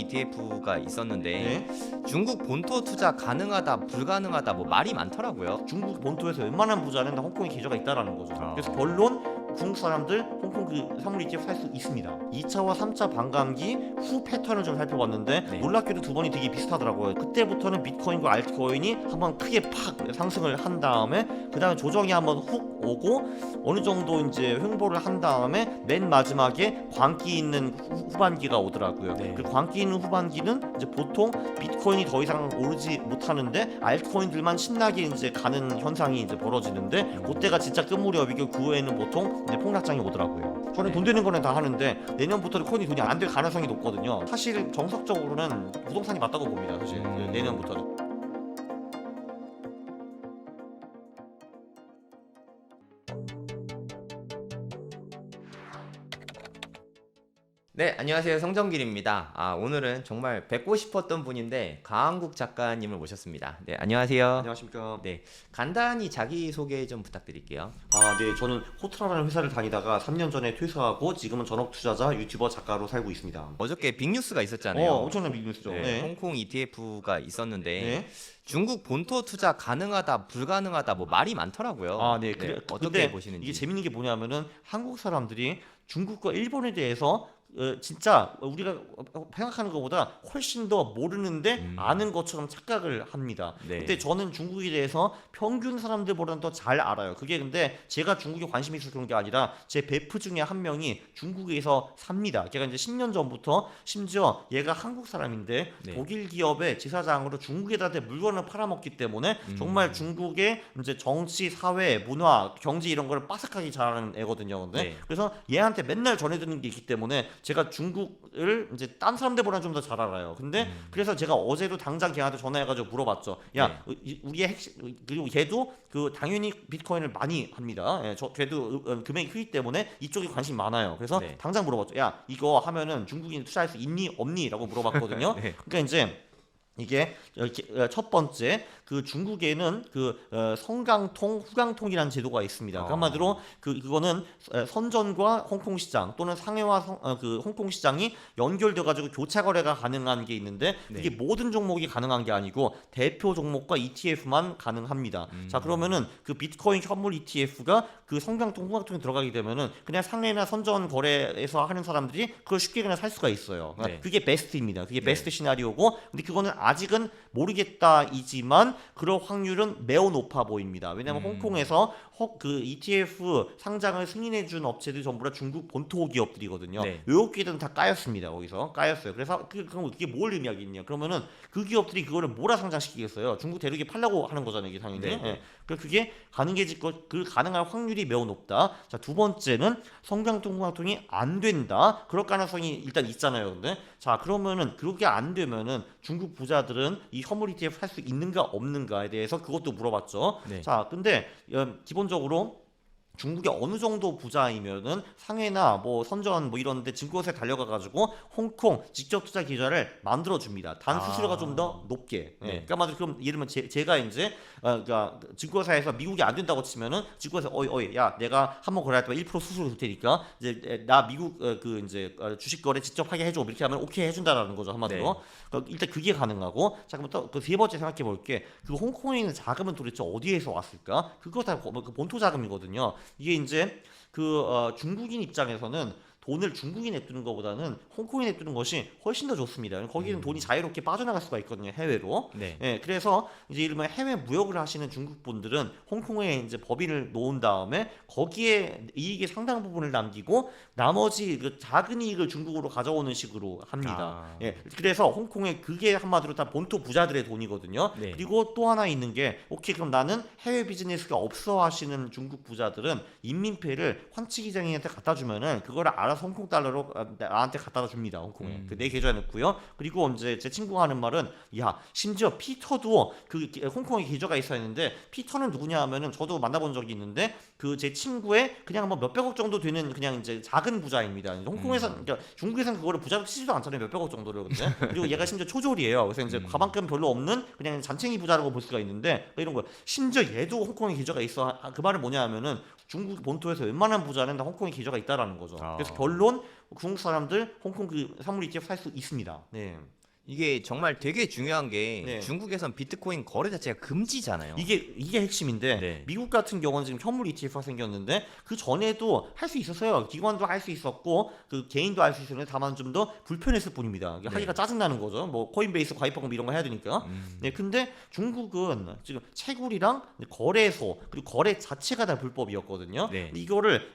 ETF가 있었는데 네. 중국 본토 투자 가능하다 불가능하다 뭐 말이 많더라고요. 중국 본토에서 웬만한 부자는 다 홍콩에 계좌가 있다라는 거죠. 아. 그래서 결론 중국 사람들 홍콩 그 사물 ETF 살 수 있습니다. 2차와 3차 반감기 후 패턴을 좀 살펴봤는데 네. 놀랍게도 두 번이 되게 비슷하더라고요. 그때부터는 비트코인과 알트코인이 한번 크게 팍 상승을 한 다음에 그 다음에 조정이 한번 훅 오고 어느 정도 이제 횡보를 한 다음에 맨 마지막에 광기 있는 후반기가 오더라고요. 네. 그 광기 있는 후반기는 이제 보통 비트코인이 더 이상 오르지 못하는데 알트코인들만 신나게 이제 가는 현상이 이제 벌어지는데 그때가 진짜 끝무렵이고 그 후에는 보통 이제 폭락장이 오더라고요. 저는 네. 돈 되는 거는 다 하는데 내년부터는 코인이 돈이 안 될 가능성이 높거든요. 사실 정석적으로는 부동산이 맞다고 봅니다. 사실 내년부터는. 네, 안녕하세요. 성정길입니다. 오늘은 정말 뵙고 싶었던 분인데 강한국 작가님을 모셨습니다. 네, 안녕하세요. 안녕하십니까. 네, 간단히 자기소개 좀 부탁드릴게요. 네, 저는 호트라라는 회사를 다니다가 3년 전에 퇴사하고 지금은 전업 투자자, 유튜버, 작가로 살고 있습니다. 어저께 빅뉴스가 있었잖아요. 엄청난 빅뉴스죠. 네, 네. 홍콩 ETF가 있었는데 네. 중국 본토 투자 가능하다 불가능하다 뭐 말이 많더라고요. 네. 어떻게 근데 보시는지. 이게 재밌는 게 뭐냐면은 한국 사람들이 중국과 일본에 대해서 진짜 우리가 생각하는 것보다 훨씬 더 모르는데 아는 것처럼 착각을 합니다. 네. 근데 저는 중국에 대해서 평균 사람들보다는 더 잘 알아요. 그게 근데 제가 중국에 관심이 있어서 그런 게 아니라 제 베프 중에 한 명이 중국에서 삽니다. 걔가 이제 10년 전부터 심지어 얘가 한국 사람인데 네. 독일 기업의 지사장으로 중국에다 물건을 팔아먹기 때문에 정말 중국의 이제 정치, 사회, 문화, 경제 이런 거를 빠삭하게 잘하는 애거든요. 근데 네. 그래서 얘한테 맨날 전해드는 게 있기 때문에 제가 중국을 이제 딴 사람들보다 좀 더 잘 알아요. 근데 그래서 제가 어제도 당장 걔한테 전화해가지고 물어봤죠. 야, 우리의 핵심 그리고 걔도 그 당연히 비트코인을 많이 합니다. 걔도 금액이 크기 때문에 이쪽에 관심이 많아요. 그래서 네. 당장 물어봤죠. 야, 이거 하면은 중국인 투자할 수 있니 없니?라고 물어봤거든요. 네. 그러니까 이제 이게 첫 번째 그 중국에는 성강통, 후강통이라는 제도가 있습니다. 그 한마디로 그거는 선전과 홍콩 시장 또는 상해와 그 홍콩 시장이 연결돼 가지고 교차 거래가 가능한 게 있는데 이게 모든 종목이 가능한 게 아니고 대표 종목과 ETF만 가능합니다. 자, 그러면은 그 비트코인 현물 ETF가 그 성강통, 후강통에 들어가게 되면은 그냥 상해나 선전 거래에서 하는 사람들이 그걸 쉽게 그냥 살 수가 있어요. 네. 그게 베스트입니다. 그게 베스트 시나리오고 근데 그거는 아직은 모르겠다이지만 그럴 확률은 매우 높아 보입니다. 왜냐하면 홍콩에서 그 ETF 상장을 승인해준 업체들이 전부 다 중국 본토 기업들이거든요. 네. 외국기업들은 다 까였습니다. 거기서 까였어요. 그래서 그럼 그게 뭘 의미하겠냐? 그러면은 그 기업들이 그거를 뭐라 상장시키겠어요? 중국 대륙에 팔려고 하는 거잖아요. 이게 당연히. 네. 예. 그게 그 가능할 확률이 매우 높다. 자, 두 번째는 성장통, 후강통이 안 된다. 그럴 가능성이 일단 있잖아요. 근데 자, 그러면은 그게 안 되면은 중국 부자들은 이 현물 ETF 할 수 있는가 없는가에 대해서 그것도 물어봤죠. 네. 자, 근데 기본적으로 중국의 어느 정도 부자이면은 상해나 뭐 선전 뭐 이런데 증권사에 달려가 가지고 홍콩 직접 투자 계좌를 만들어 줍니다. 단 수수료가 좀 더 높게. 네. 그러니까 말로 그럼 예를 들면 제가 이제 그러니까 증권사에서 미국이 안 된다고 치면은 증권사 어이 야 내가 한번 거래할 때 1% 수수료 줄 테니까 이제 나 미국 그 이제 주식 거래 직접 하게 해줘 이렇게 하면 오케이 해준다라는 거죠 한마디로. 네. 일단 그게 가능하고 자 그럼 또 그 세 번째 생각해 볼게. 그 홍콩에 있는 자금은 도대체 어디에서 왔을까? 그거 다 본토 자금이거든요. 이게 이제 중국인 입장에서는 돈을 중국이 냅두는 것보다는 홍콩이 냅두는 것이 훨씬 더 좋습니다. 거기는 돈이 자유롭게 빠져나갈 수가 있거든요, 해외로. 네. 예, 그래서 이제 이러면 해외 무역을 하시는 중국 분들은 홍콩에 이제 법인을 놓은 다음에 거기에 이익의 상당 부분을 남기고 나머지 그 작은 이익을 중국으로 가져오는 식으로 합니다. 예, 그래서 홍콩에 그게 한마디로 다 본토 부자들의 돈이거든요. 네. 그리고 또 하나 있는 게 오케이 그럼 나는 해외 비즈니스가 없어 하시는 중국 부자들은 인민폐를 환치기장한테 갖다 주면은 그거를 알아서 홍콩 달러로 나한테 갖다 줍니다. 홍콩에 내 계좌에 넣고요. 그리고 이제 제 친구가 하는 말은 야 심지어 피터도 그 홍콩에 계좌가 있어야 했는데 피터는 누구냐 하면은 저도 만나본 적이 있는데 그 제 친구의 그냥 뭐 몇백억 정도 되는 그냥 이제 작은 부자입니다. 홍콩에서 그러니까 중국에서는 그거를 부자로 치지도 않잖아요. 몇백억 정도를 근데 그리고 얘가 심지어 초졸이에요. 그래서 이제 가방끈 별로 없는 그냥 잔챙이 부자라고 볼 수가 있는데 이런 거 심지어 얘도 홍콩에 계좌가 있어. 그 말은 뭐냐 하면은 중국 본토에서 웬만한 부자는 다 홍콩에 계좌가 있다라는 거죠. 아. 그래서 결론 중국 사람들 홍콩 그 사물 ETF 살 수 있습니다. 네. 이게 정말 되게 중요한 게 네. 중국에선 비트코인 거래 자체가 금지잖아요. 이게 핵심인데 네. 미국 같은 경우는 지금 현물 ETF가 생겼는데 그 전에도 할 수 있었어요. 기관도 할 수 있었고 그 개인도 할 수 있었는데 다만 좀 더 불편했을 뿐입니다. 네. 하기가 짜증나는 거죠. 뭐 코인베이스 가입하고 이런 거 해야 되니까. 네, 근데 중국은 지금 채굴이랑 거래소 그리고 거래 자체가 다 불법이었거든요. 네. 이거를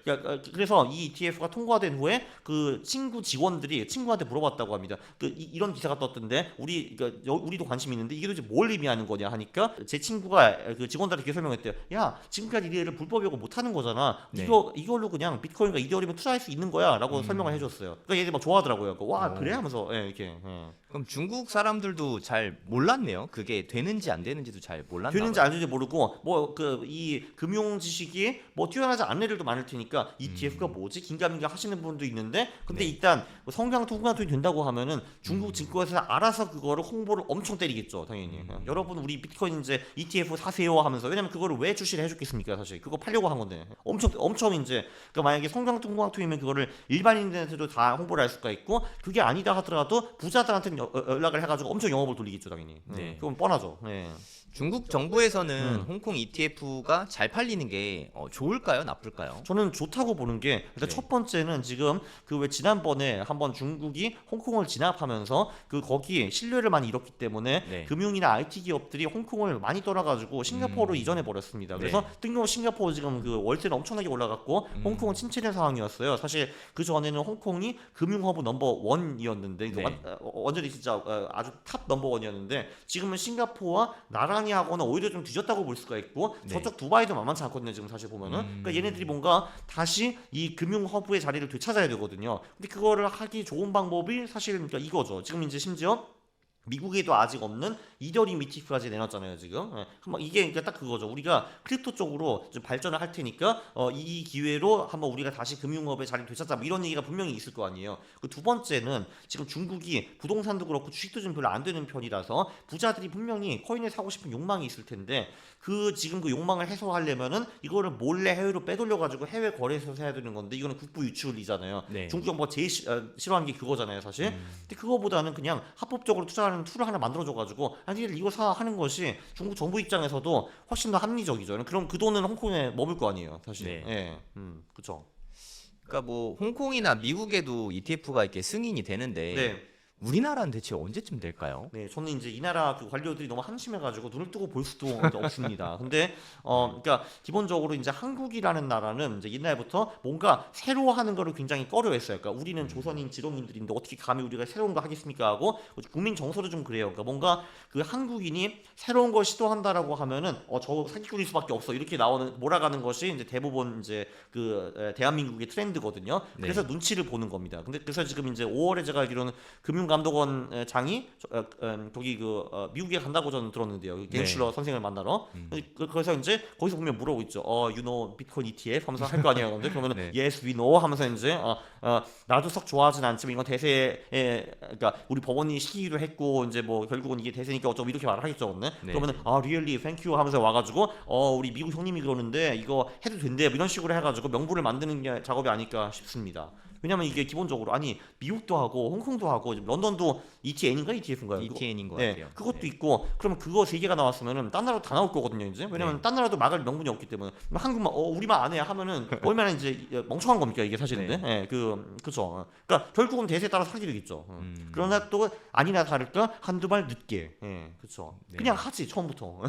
그래서 이 ETF가 통과된 후에 그 친구 직원들이 친구한테 물어봤다고 합니다. 이런 기사가 떴던데 우리도 관심 있는데 이게 도대체 뭘 의미하는 거냐 하니까 제 친구가 그 직원들한테 설명했대요. 야, 지금까지 이래를 불법이고 못 하는 거잖아. 네. 이걸로 그냥 비트코인과 이더리움에 투자할 수 있는 거야라고 설명을 해줬어요. 그러니까 얘들 막 좋아하더라고요. 와, 오. 그래 하면서 이렇게. 그럼 중국 사람들도 잘 몰랐네요. 그게 되는지 안 되는지도 잘 몰랐나 되는지 봐요. 안 되는지 모르고 뭐 이 금융 지식이 뭐 뛰어나지 않은 애들도 많을 테니까 ETF가 뭐지 긴가민가 하시는 분도 있는데 근데 네. 일단 성장통 훈련통이 된다고 하면은 중국 증권에서 알아서 그거를 홍보를 엄청 때리겠죠 당연히. 여러분 우리 비트코인 이제 ETF 사세요 하면서 왜냐면 그거를 왜 출시를 해줬겠습니까 사실 그거 팔려고 한 건데 엄청 이제 그러니까 만약에 성장통 훈련통이면 그거를 일반인들한테도 다 홍보를 할 수가 있고 그게 아니다 하더라도 부자들한테는 연락을 해가지고 엄청 영업을 돌리겠죠 당연히. 네. 그건 뻔하죠. 네. 중국 정부에서는 홍콩 ETF가 잘 팔리는 게 좋을까요, 나쁠까요? 저는 좋다고 보는 게 일단 네. 첫 번째는 지금 그 왜 지난번에 한번 중국이 홍콩을 진압하면서 그 거기 신뢰를 많이 잃었기 때문에 네. 금융이나 IT 기업들이 홍콩을 많이 떠나가지고 싱가포르로 이전해 버렸습니다. 그래서 네. 뜬금없이 싱가포르 지금 그 월세는 엄청나게 올라갔고 홍콩은 침체된 상황이었어요. 사실 그 전에는 홍콩이 금융 허브 넘버 1이었는데 네. 완전히 진짜 아주 탑 넘버 1이었는데 지금은 싱가포르와 나란히 하거나 오히려 좀 뒤졌다고 볼 수가 있고 네. 저쪽 두바이도 만만치 않거든요. 지금 사실 보면은 그러니까 얘네들이 뭔가 다시 이 금융 허브의 자리를 되찾아야 되거든요. 근데 그거를 하기 좋은 방법이 사실 그러니까 이거죠. 지금 이제 심지어 미국에도 아직 없는 이더리움 ETF까지 내놨잖아요 지금. 한번 이게 그러니까 딱 그거죠. 우리가 크립토 쪽으로 좀 발전을 할 테니까 이 기회로 한번 우리가 다시 금융업의 자리 되찾자 뭐 이런 얘기가 분명히 있을 거 아니에요. 그 두 번째는 지금 중국이 부동산도 그렇고 주식도 좀 별로 안 되는 편이라서 부자들이 분명히 코인을 사고 싶은 욕망이 있을 텐데 지금 그 욕망을 해소하려면은 이거를 몰래 해외로 빼돌려 가지고 해외 거래소에서 해야 되는 건데 이거는 국부 유출이잖아요. 네. 중국 정부가 제일 싫어하는 게 그거잖아요 사실. 근데 그거보다는 그냥 합법적으로 투자하는 툴을 하나 만들어줘가지고 아니 이거 사 하는 것이 중국 정부 입장에서도 훨씬 더 합리적이죠. 그럼 그 돈은 홍콩에 머물 거 아니에요 사실. 네. 예, 그렇죠. 그러니까 뭐 홍콩이나 미국에도 ETF가 이렇게 승인이 되는데 네. 우리나라는 대체 언제쯤 될까요? 네, 저는 이제 이 나라 그 관료들이 너무 한심해가지고 눈을 뜨고 볼 수도 이제 없습니다. 근데 그러니까 기본적으로 이제 한국이라는 나라는 이제 옛날부터 뭔가 새로 하는 거를 굉장히 꺼려했어요. 그러니까 우리는 조선인 지dom인들인데 어떻게 감히 우리가 새로운 거 하겠습니까 하고 국민 정서도 좀 그래요. 그러니까 뭔가 그 한국인이 새로운 걸 시도한다라고 하면은 저 사기꾼일 수밖에 없어 이렇게 몰아가는 것이 이제 대부분 이제 그 대한민국의 트렌드거든요. 네. 그래서 눈치를 보는 겁니다. 근데 그래서 지금 이제 5월에 제가 알기로는 금융감독원 장이 거기 미국에 간다고 저는 들었는데요. 갱슐러 선생을 만나러. 그래서 이제 거기서 보면 물어보고 있죠. You know 비트코인 ETF 하면서 할 거 아니에요. 근데 그러면 네. yes we know 하면서 이제 나도 썩 좋아하진 않지만 이건 대세에 그러니까 우리 법원이 시기로 했고 이제 뭐 결국은 이게 대세니까 어쩌고 이렇게 말을 하겠죠. 근데 네. 그러면은 really thank you 하면서 와가지고 우리 미국 형님이 그러는데 이거 해도 된대 뭐 이런 식으로 해가지고 명분을 만드는 게 작업이 아닐까 싶습니다. 왜냐면 이게 기본적으로 아니 미국도 하고 홍콩도 하고 런던도 ETN인가 ETF인가요? ETN인 것 네, 같아요. 그것도 네. 있고 그러면 그거 세 개가 나왔으면은 딴 나라도 다 나올 거거든요 이제 왜냐면 네. 딴 나라도 막을 명분이 없기 때문에 한국만 우리만 안 해 하면은 얼마나 이제 멍청한 겁니까 이게 사실인데 네. 그죠 그러니까 결국은 대세에 따라 사게 되겠죠 그러나 또 아니나 다를까 한두 발 늦게 그렇죠 네. 그냥 하지 처음부터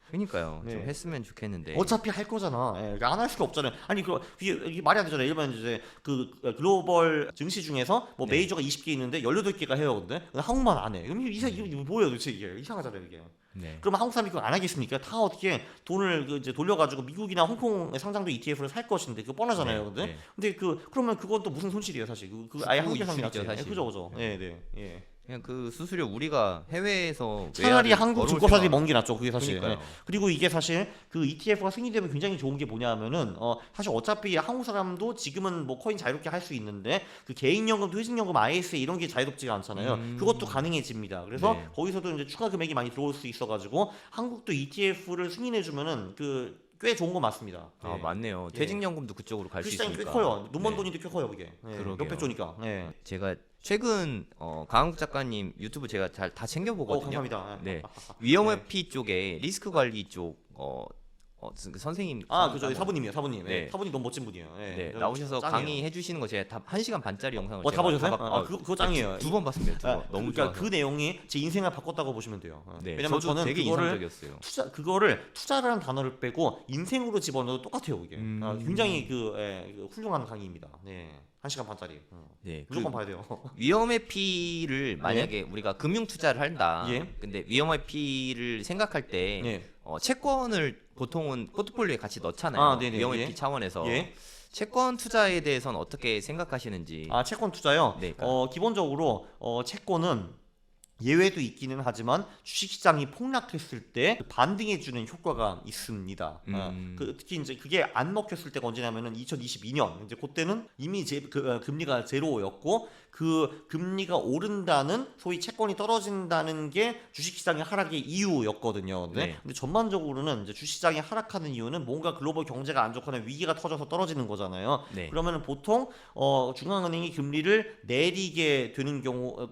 그러니까요. 좀 네. 했으면 좋겠는데. 어차피 할 거잖아. 안 할 수가 없잖아요. 아니 이게 말이 안 되잖아요. 일반 이제 그 글로벌 증시 중에서 뭐 네. 메이저가 20개 있는데 18개가 해요. 근데 한국만 안 해. 그럼 이게 뭐예요, 도대체 이게 이상하잖아요, 이게. 네. 그럼 한국 사람이 그거 안 하겠습니까? 다 어떻게 돈을 이제 돌려가지고 미국이나 홍콩에 상장도 ETF를 살 것인데 그거 뻔하잖아요. 네, 네. 근데 그러면 그건 또 무슨 손실이에요, 사실. 아예 그거 한국에 상장 이익이죠, 사실. 그죠. 네. 그냥 그 수수료 우리가 해외에서 차라리 외화를 한국 걸어올 증권사들이 때가- 먹는 게 낫죠. 그게 사실. 그러니까요. 그리고 이게 사실 그 ETF가 승인되면 굉장히 좋은 게 뭐냐면은 사실 어차피 한국 사람도 지금은 뭐 코인 자유롭게 할 수 있는데 그 개인연금, 퇴직연금, ISA 이런 게 자유롭지가 않잖아요. 그것도 가능해집니다. 그래서 네. 거기서도 이제 추가 금액이 많이 들어올 수 있어가지고 한국도 ETF를 승인해주면은 그 꽤 좋은 거 맞습니다. 아 예. 맞네요. 예. 퇴직연금도 그쪽으로 갈 그 수 시장이 꽤 있으니까. 커요. 눈먼 네. 돈이 꽤 커요 그게. 예. 그러게요. 몇백 조니까. 예. 제가 최근 강한국 작가님 유튜브 제가 다 챙겨보거든요. 감사합니다. 네. 위험회피 쪽에 리스크 관리 쪽 그 선생님 그죠. 사부님이요, 사부님. 네. 사부님 너무 멋진 분이에요. 예. 네, 저 나오셔서 짱이에요. 강의해 주시는 거 제가 다 1시간 반짜리 영상을 다 제가 보셨어요? 다 그거 짱이에요. 두 번 봤습니다. 두 번. 너무 그러니까 좋아서. 그 내용이 제 인생을 바꿨다고 보시면 돼요. 네, 왜냐면 저도 저는 되게 그거를 인상적이었어요. 그거를 투자라는 단어를 빼고 인생으로 집어넣어도 똑같아요, 이게. 굉장히 그 훌륭한 강의입니다. 네. 1시간 반짜리. 네, 무조건 봐야 돼요. 위험회피를 만약에 우리가 금융 투자를 한다. 예. 근데 위험회피를 생각할 때 예. 채권을 보통은 포트폴리오에 같이 넣잖아요. 네네. 위험회피 예. 차원에서. 예. 채권 투자에 대해서는 어떻게 생각하시는지. 채권 투자요? 네, 기본적으로 채권은 예외도 있기는 하지만 주식시장이 폭락했을 때 반등해주는 효과가 있습니다. 특히 이제 그게 안 먹혔을 때가 언제냐면은 2022년 이제 그때는 이미 금리가 제로였고 그 금리가 오른다는 소위 채권이 떨어진다는 게 주식시장의 하락의 이유였거든요. 네. 근데 전반적으로는 이제 주식시장이 하락하는 이유는 뭔가 글로벌 경제가 안 좋거나 위기가 터져서 떨어지는 거잖아요. 네. 그러면은 보통 중앙은행이 금리를 내리게 되는 경우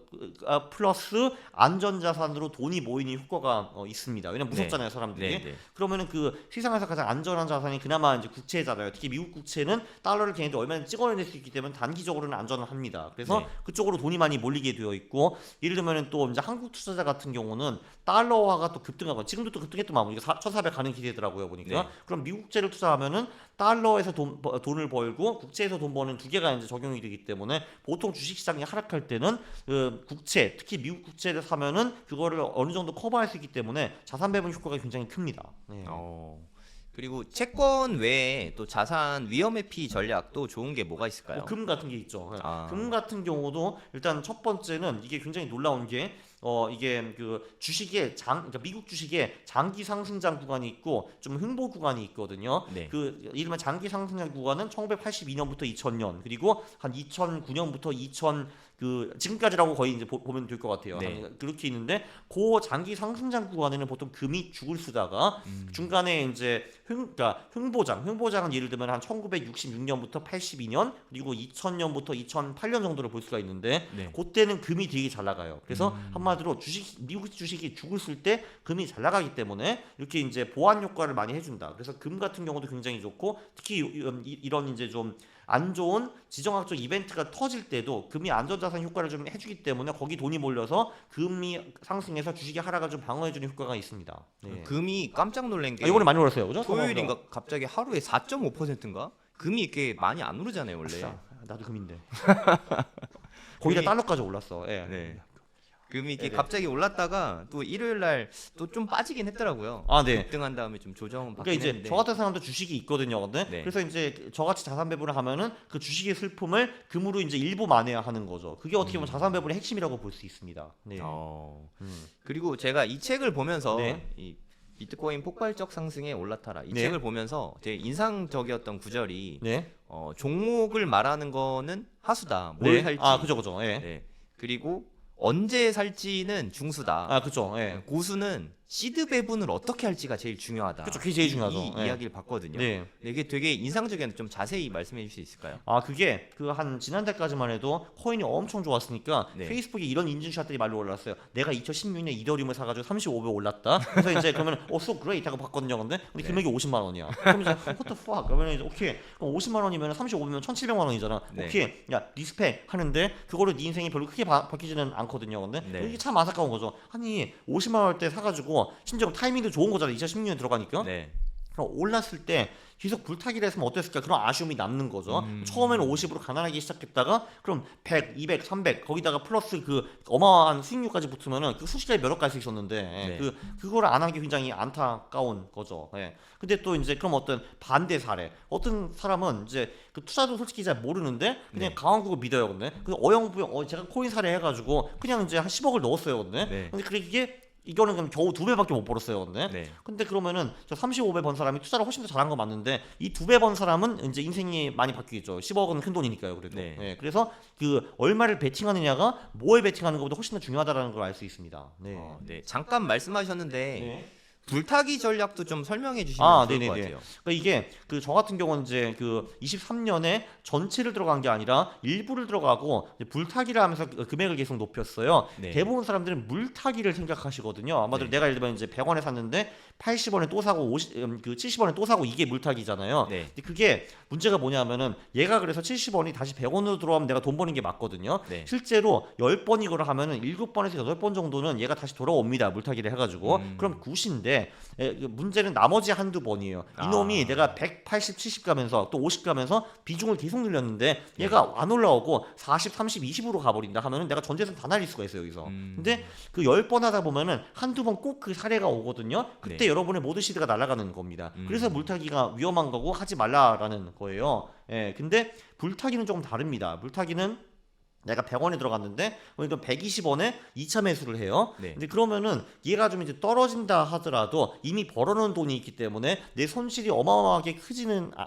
플러스 안전자산으로 돈이 모이는 효과가 있습니다. 왜냐면 무섭잖아요, 사람들이. 네. 그러면은 그 세상에서 가장 안전한 자산이 그나마 이제 국채잖아요. 특히 미국 국채는 달러를 걔네들 얼마나 찍어낼 수 있기 때문에 단기적으로는 안전을 합니다. 그래서 네. 그쪽으로 돈이 많이 몰리게 되어 있고, 예를 들면은 또 이제 한국 투자자 같은 경우는 달러화가 또 급등하고 지금도 또 급등했더만 보니까 1,400 가는 기대더라고요 보니까. 네. 그럼 미국 국채를 투자하면은 달러에서 돈을 벌고 국채에서 돈 버는 두 개가 이제 적용이 되기 때문에 보통 주식시장이 하락할 때는 국채, 특히 미국 국채를 사면은 그거를 어느 정도 커버할 수 있기 때문에 자산 배분 효과가 굉장히 큽니다. 네. 그리고 채권 외에 또 자산 위험회피 전략도 좋은 게 뭐가 있을까요? 금 같은 게 있죠. 아. 금 같은 경우도 일단 첫 번째는 이게 굉장히 놀라운 게 이게 그 주식의 그러니까 미국 주식의 장기 상승장 구간이 있고 좀 횡보 구간이 있거든요. 네. 그 이른바 장기 상승장 구간은 1982년부터 2000년 그리고 한 2009년부터 지금까지라고 거의 이제 보면 될 것 같아요. 네. 그렇게 있는데 그 장기 상승장 구간에는 보통 금이 죽을 쓰다가 중간에 이제 그러니까 횡보장은 예를 들면 한 1966년부터 82년 그리고 2000년부터 2008년 정도를 볼 수가 있는데 네. 그때는 금이 되게 잘 나가요. 그래서 한마디로 미국 주식이 죽을 때 금이 잘 나가기 때문에 이렇게 이제 보완 효과를 많이 해준다. 그래서 금 같은 경우도 굉장히 좋고 특히 이런 이제 좀 안 좋은 지정학적 이벤트가 터질 때도 금이 안전자산 효과를 좀 해주기 때문에 거기 돈이 몰려서 금이 상승해서 주식의 하락을 좀 방어해주는 효과가 있습니다. 네. 금이 깜짝 놀란 게 이번에 많이 올랐어요, 그죠? 토요일인가 갑자기 하루에 4.5%인가? 금이 이렇게 많이 안 오르잖아요 원래. 나도 금인데. 거기다 달러까지 올랐어. 예. 네. 금이 이렇게 네네. 갑자기 올랐다가 또 일요일 날 또 좀 빠지긴 했더라고요. 네. 급등한 다음에 좀 조정은 받긴 그러니까 이제 했는데. 저 같은 사람도 주식이 있거든요. 근데 네. 그래서 이제 저같이 자산 배분을 하면은 그 주식의 슬픔을 금으로 이제 일부 만회야 하는 거죠. 그게 어떻게 보면 자산 배분의 핵심이라고 볼 수 있습니다. 네. 그리고 제가 이 책을 보면서 네. 이 비트코인 폭발적 상승에 올라타라 이 네. 책을 보면서 되게 인상적이었던 구절이 네. 종목을 말하는 거는 하수다. 뭘 네. 살지. 그죠. 예. 네. 그리고 언제 살지는 중수다. 그죠. 예. 고수는 시드 배분을 어떻게 할지가 제일 중요하다. 그쵸, 그게 제일 중요하죠. 이 예. 이야기를 봤거든요. 네. 근데 이게 되게 인상적이었는데 좀 자세히 말씀해 주실 수 있을까요? 그게 그 한 지난달까지만 해도 코인이 엄청 좋았으니까 네. 페이스북에 이런 인증샷들이 말로 올랐어요. 내가 2016년에 이더리움을 사가지고 35배 올랐다. 그래서 이제 그러면 so great 하고 봤거든요. 근데 금액이 50만 원이야. 그럼 이제 what the fuck? 그러면 이제 오케이. 그럼 50만 원이면 35배면 1,700만 원이잖아. 네. 오케이. 야 리스펙 하는데 그거를 네 인생이 별로 크게 바뀌지는 않거든요. 근데 네. 이게 참 안타까운 거죠. 아니 50만 원대 사가지고 심지어 타이밍도 좋은 거잖아. 2016년에 들어가니까. 네. 그럼 올랐을 때 계속 불타기를 했으면 어땠을까 그런 아쉬움이 남는 거죠. 처음에는 50으로 가난하게 시작했다가 그럼 100, 200, 300 거기다가 플러스 그 어마어마한 수익률까지 붙으면은 그 순식간에 몇억 갈 수 있었는데 네. 그거를 안 한 게 굉장히 안타까운 거죠. 예. 근데 또 이제 그럼 어떤 반대 사례 어떤 사람은 이제 그 투자도 솔직히 잘 모르는데 그냥 네. 강한국을 믿어요. 근데 그 어영부영 제가 코인 사례 해가지고 그냥 이제 한 10억을 넣었어요. 근데 네. 근데 그게 이거는 그럼 겨우 2배밖에 못 벌었어요. 근데 네. 근데 그러면은 저 35배 번 사람이 투자를 훨씬 더 잘한 거 맞는데 이 2배 번 사람은 이제 인생이 많이 바뀌겠죠. 10억은 큰 돈이니까요. 그래도. 네. 네. 그래서 그 얼마를 베팅하느냐가 뭐에 베팅하는 것보다 훨씬 더 중요하다라는 걸 알 수 있습니다. 네. 네. 잠깐 말씀하셨는데 네. 불타기 전략도 좀 설명해 주시면 좋을 것 같아요. 그러니까 이게 저 같은 경우는 이제 23년에 전체를 들어간 게 아니라 일부를 들어가고 이제 불타기를 하면서 금액을 계속 높였어요. 네. 대부분 사람들은 물타기를 생각하시거든요. 아마도 네. 내가 예를 들면 이제 100원에 샀는데 80원에 또 사고 70원에 또 사고 이게 물타기잖아요. 네. 근데 그게 문제가 뭐냐면은 얘가 그래서 70원이 다시 100원으로 들어가면 내가 돈 버는 게 맞거든요. 네. 실제로 10번 이거를 하면은 7번에서 8번 정도는 얘가 다시 돌아옵니다. 물타기를 해가지고. 그럼 굿인데 문제는 나머지 한두 번이에요. 이놈이 내가 180, 70 가면서 또 50 가면서 비중을 계속 늘렸는데 얘가 안 올라오고 40, 30, 20으로 가버린다 하면은 내가 전재산 다 날릴 수가 있어요 여기서. 근데 그 10번 하다 보면은 한두 번 꼭 그 사례가 오거든요. 그때 네. 여러분의 모든 시드가 날아가는 겁니다. 그래서 물타기가 위험한 거고 하지 말라라는 거예요. 예, 근데 불타기는 조금 다릅니다. 불타기는 내가 100원에 들어갔는데 그러니까 120원에 2차 매수를 해요. 네. 근데 그러면은 얘가 좀 이제 떨어진다 하더라도 이미 벌어놓은 돈이 있기 때문에 내 손실이 어마어마하게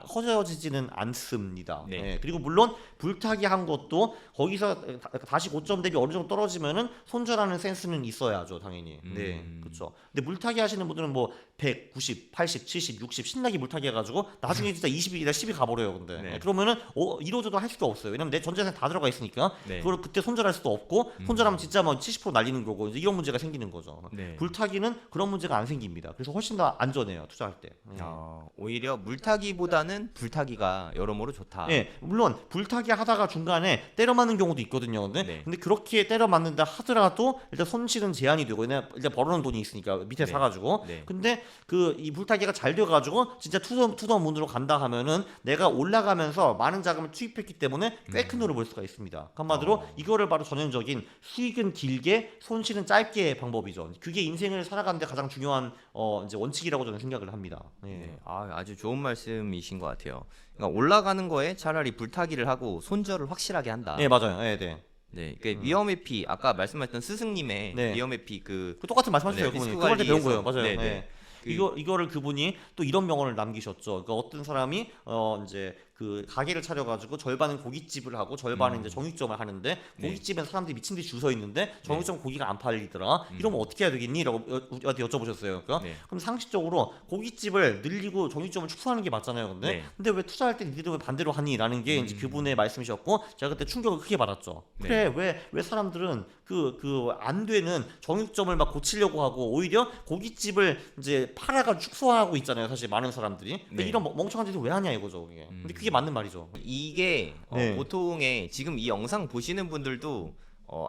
커져지지는 않습니다. 네. 예, 그리고 물론 불타기 한 것도 거기서 다시 고점 대비 어느 정도 떨어지면은 손절하는 센스는 있어야죠, 당연히. 네, 그렇죠. 근데 물타기 하시는 분들은 뭐 100, 90, 80, 70, 60 신나게 물타기 해가지고 나중에 진짜 20이나 10이 가버려요. 근데 네. 그러면은 이로저도 할 수가 없어요. 왜냐면 내 전재산 다 들어가 있으니까. 네. 그걸 그때 손절할 수도 없고 손절하면 진짜 뭐 70% 날리는 거고 이제 이런 문제가 생기는 거죠. 네. 불타기는 그런 문제가 안 생깁니다. 그래서 훨씬 더 안전해요 투자할 때. 오히려 물타기보다는 불타기가 여러모로 좋다. 네, 물론 불타기 하다가 중간에 때려 맞는 경우도 있거든요. 근데, 네. 근데 그렇게 때려 맞는다 하더라도 일단 손실은 제한이 되고 일단 벌어놓은 돈이 있으니까 밑에 네. 사가지고. 네. 근데 이 불타기가 잘 돼가지고 진짜 투더 문으로 간다 하면은 내가 올라가면서 많은 자금을 투입했기 때문에 꽤 큰 돈을 벌 수가 있습니다. 한마디로 이거를 바로 전형적인 수익은 길게 손실은 짧게 방법이죠. 그게 인생을 살아가는데 가장 중요한 이제 원칙이라고 저는 생각을 합니다. 네. 네. 아주 좋은 말씀이신 것 같아요. 그러니까 올라가는 거에 차라리 불타기를 하고 손절을 확실하게 한다. 네, 맞아요. 네, 네. 네, 그 위험의 피 아까 말씀하셨던 스승님의 네. 위험의 피 그 똑같은 말씀하셨어요. 네, 그분이 리스크 그걸 때 배운 관리에서. 거예요. 맞아요. 네, 네. 네. 이거를 그분이 또 이런 명언을 남기셨죠. 그러니까 어떤 사람이 이제 그 가게를 차려가지고 절반은 고깃집을 하고 절반은 이제 정육점을 하는데 고깃집엔 사람들이 미친 듯이 줄 서 있는데 정육점 고기가 안 팔리더라. 이러면 어떻게 해야 되겠니?라고 우리한테 여쭤보셨어요. 그러니까 네. 그럼 상식적으로 고깃집을 늘리고 정육점을 축소하는 게 맞잖아요. 근데 네. 근데 왜 투자할 때 니들은 왜 반대로 하니?라는 게 이제 그분의 말씀이셨고 제가 그때 충격을 크게 받았죠. 그래 왜 사람들은 안 되는 정육점을 막 고치려고 하고 오히려 고깃집을 이제 팔아가 축소하고 있잖아요. 사실 많은 사람들이. 근데 네. 이런 멍청한 짓을 왜 하냐 이거죠. 이게. 근데 그게 맞는 말이죠. 이게 네. 보통의 지금 이 영상 보시는 분들도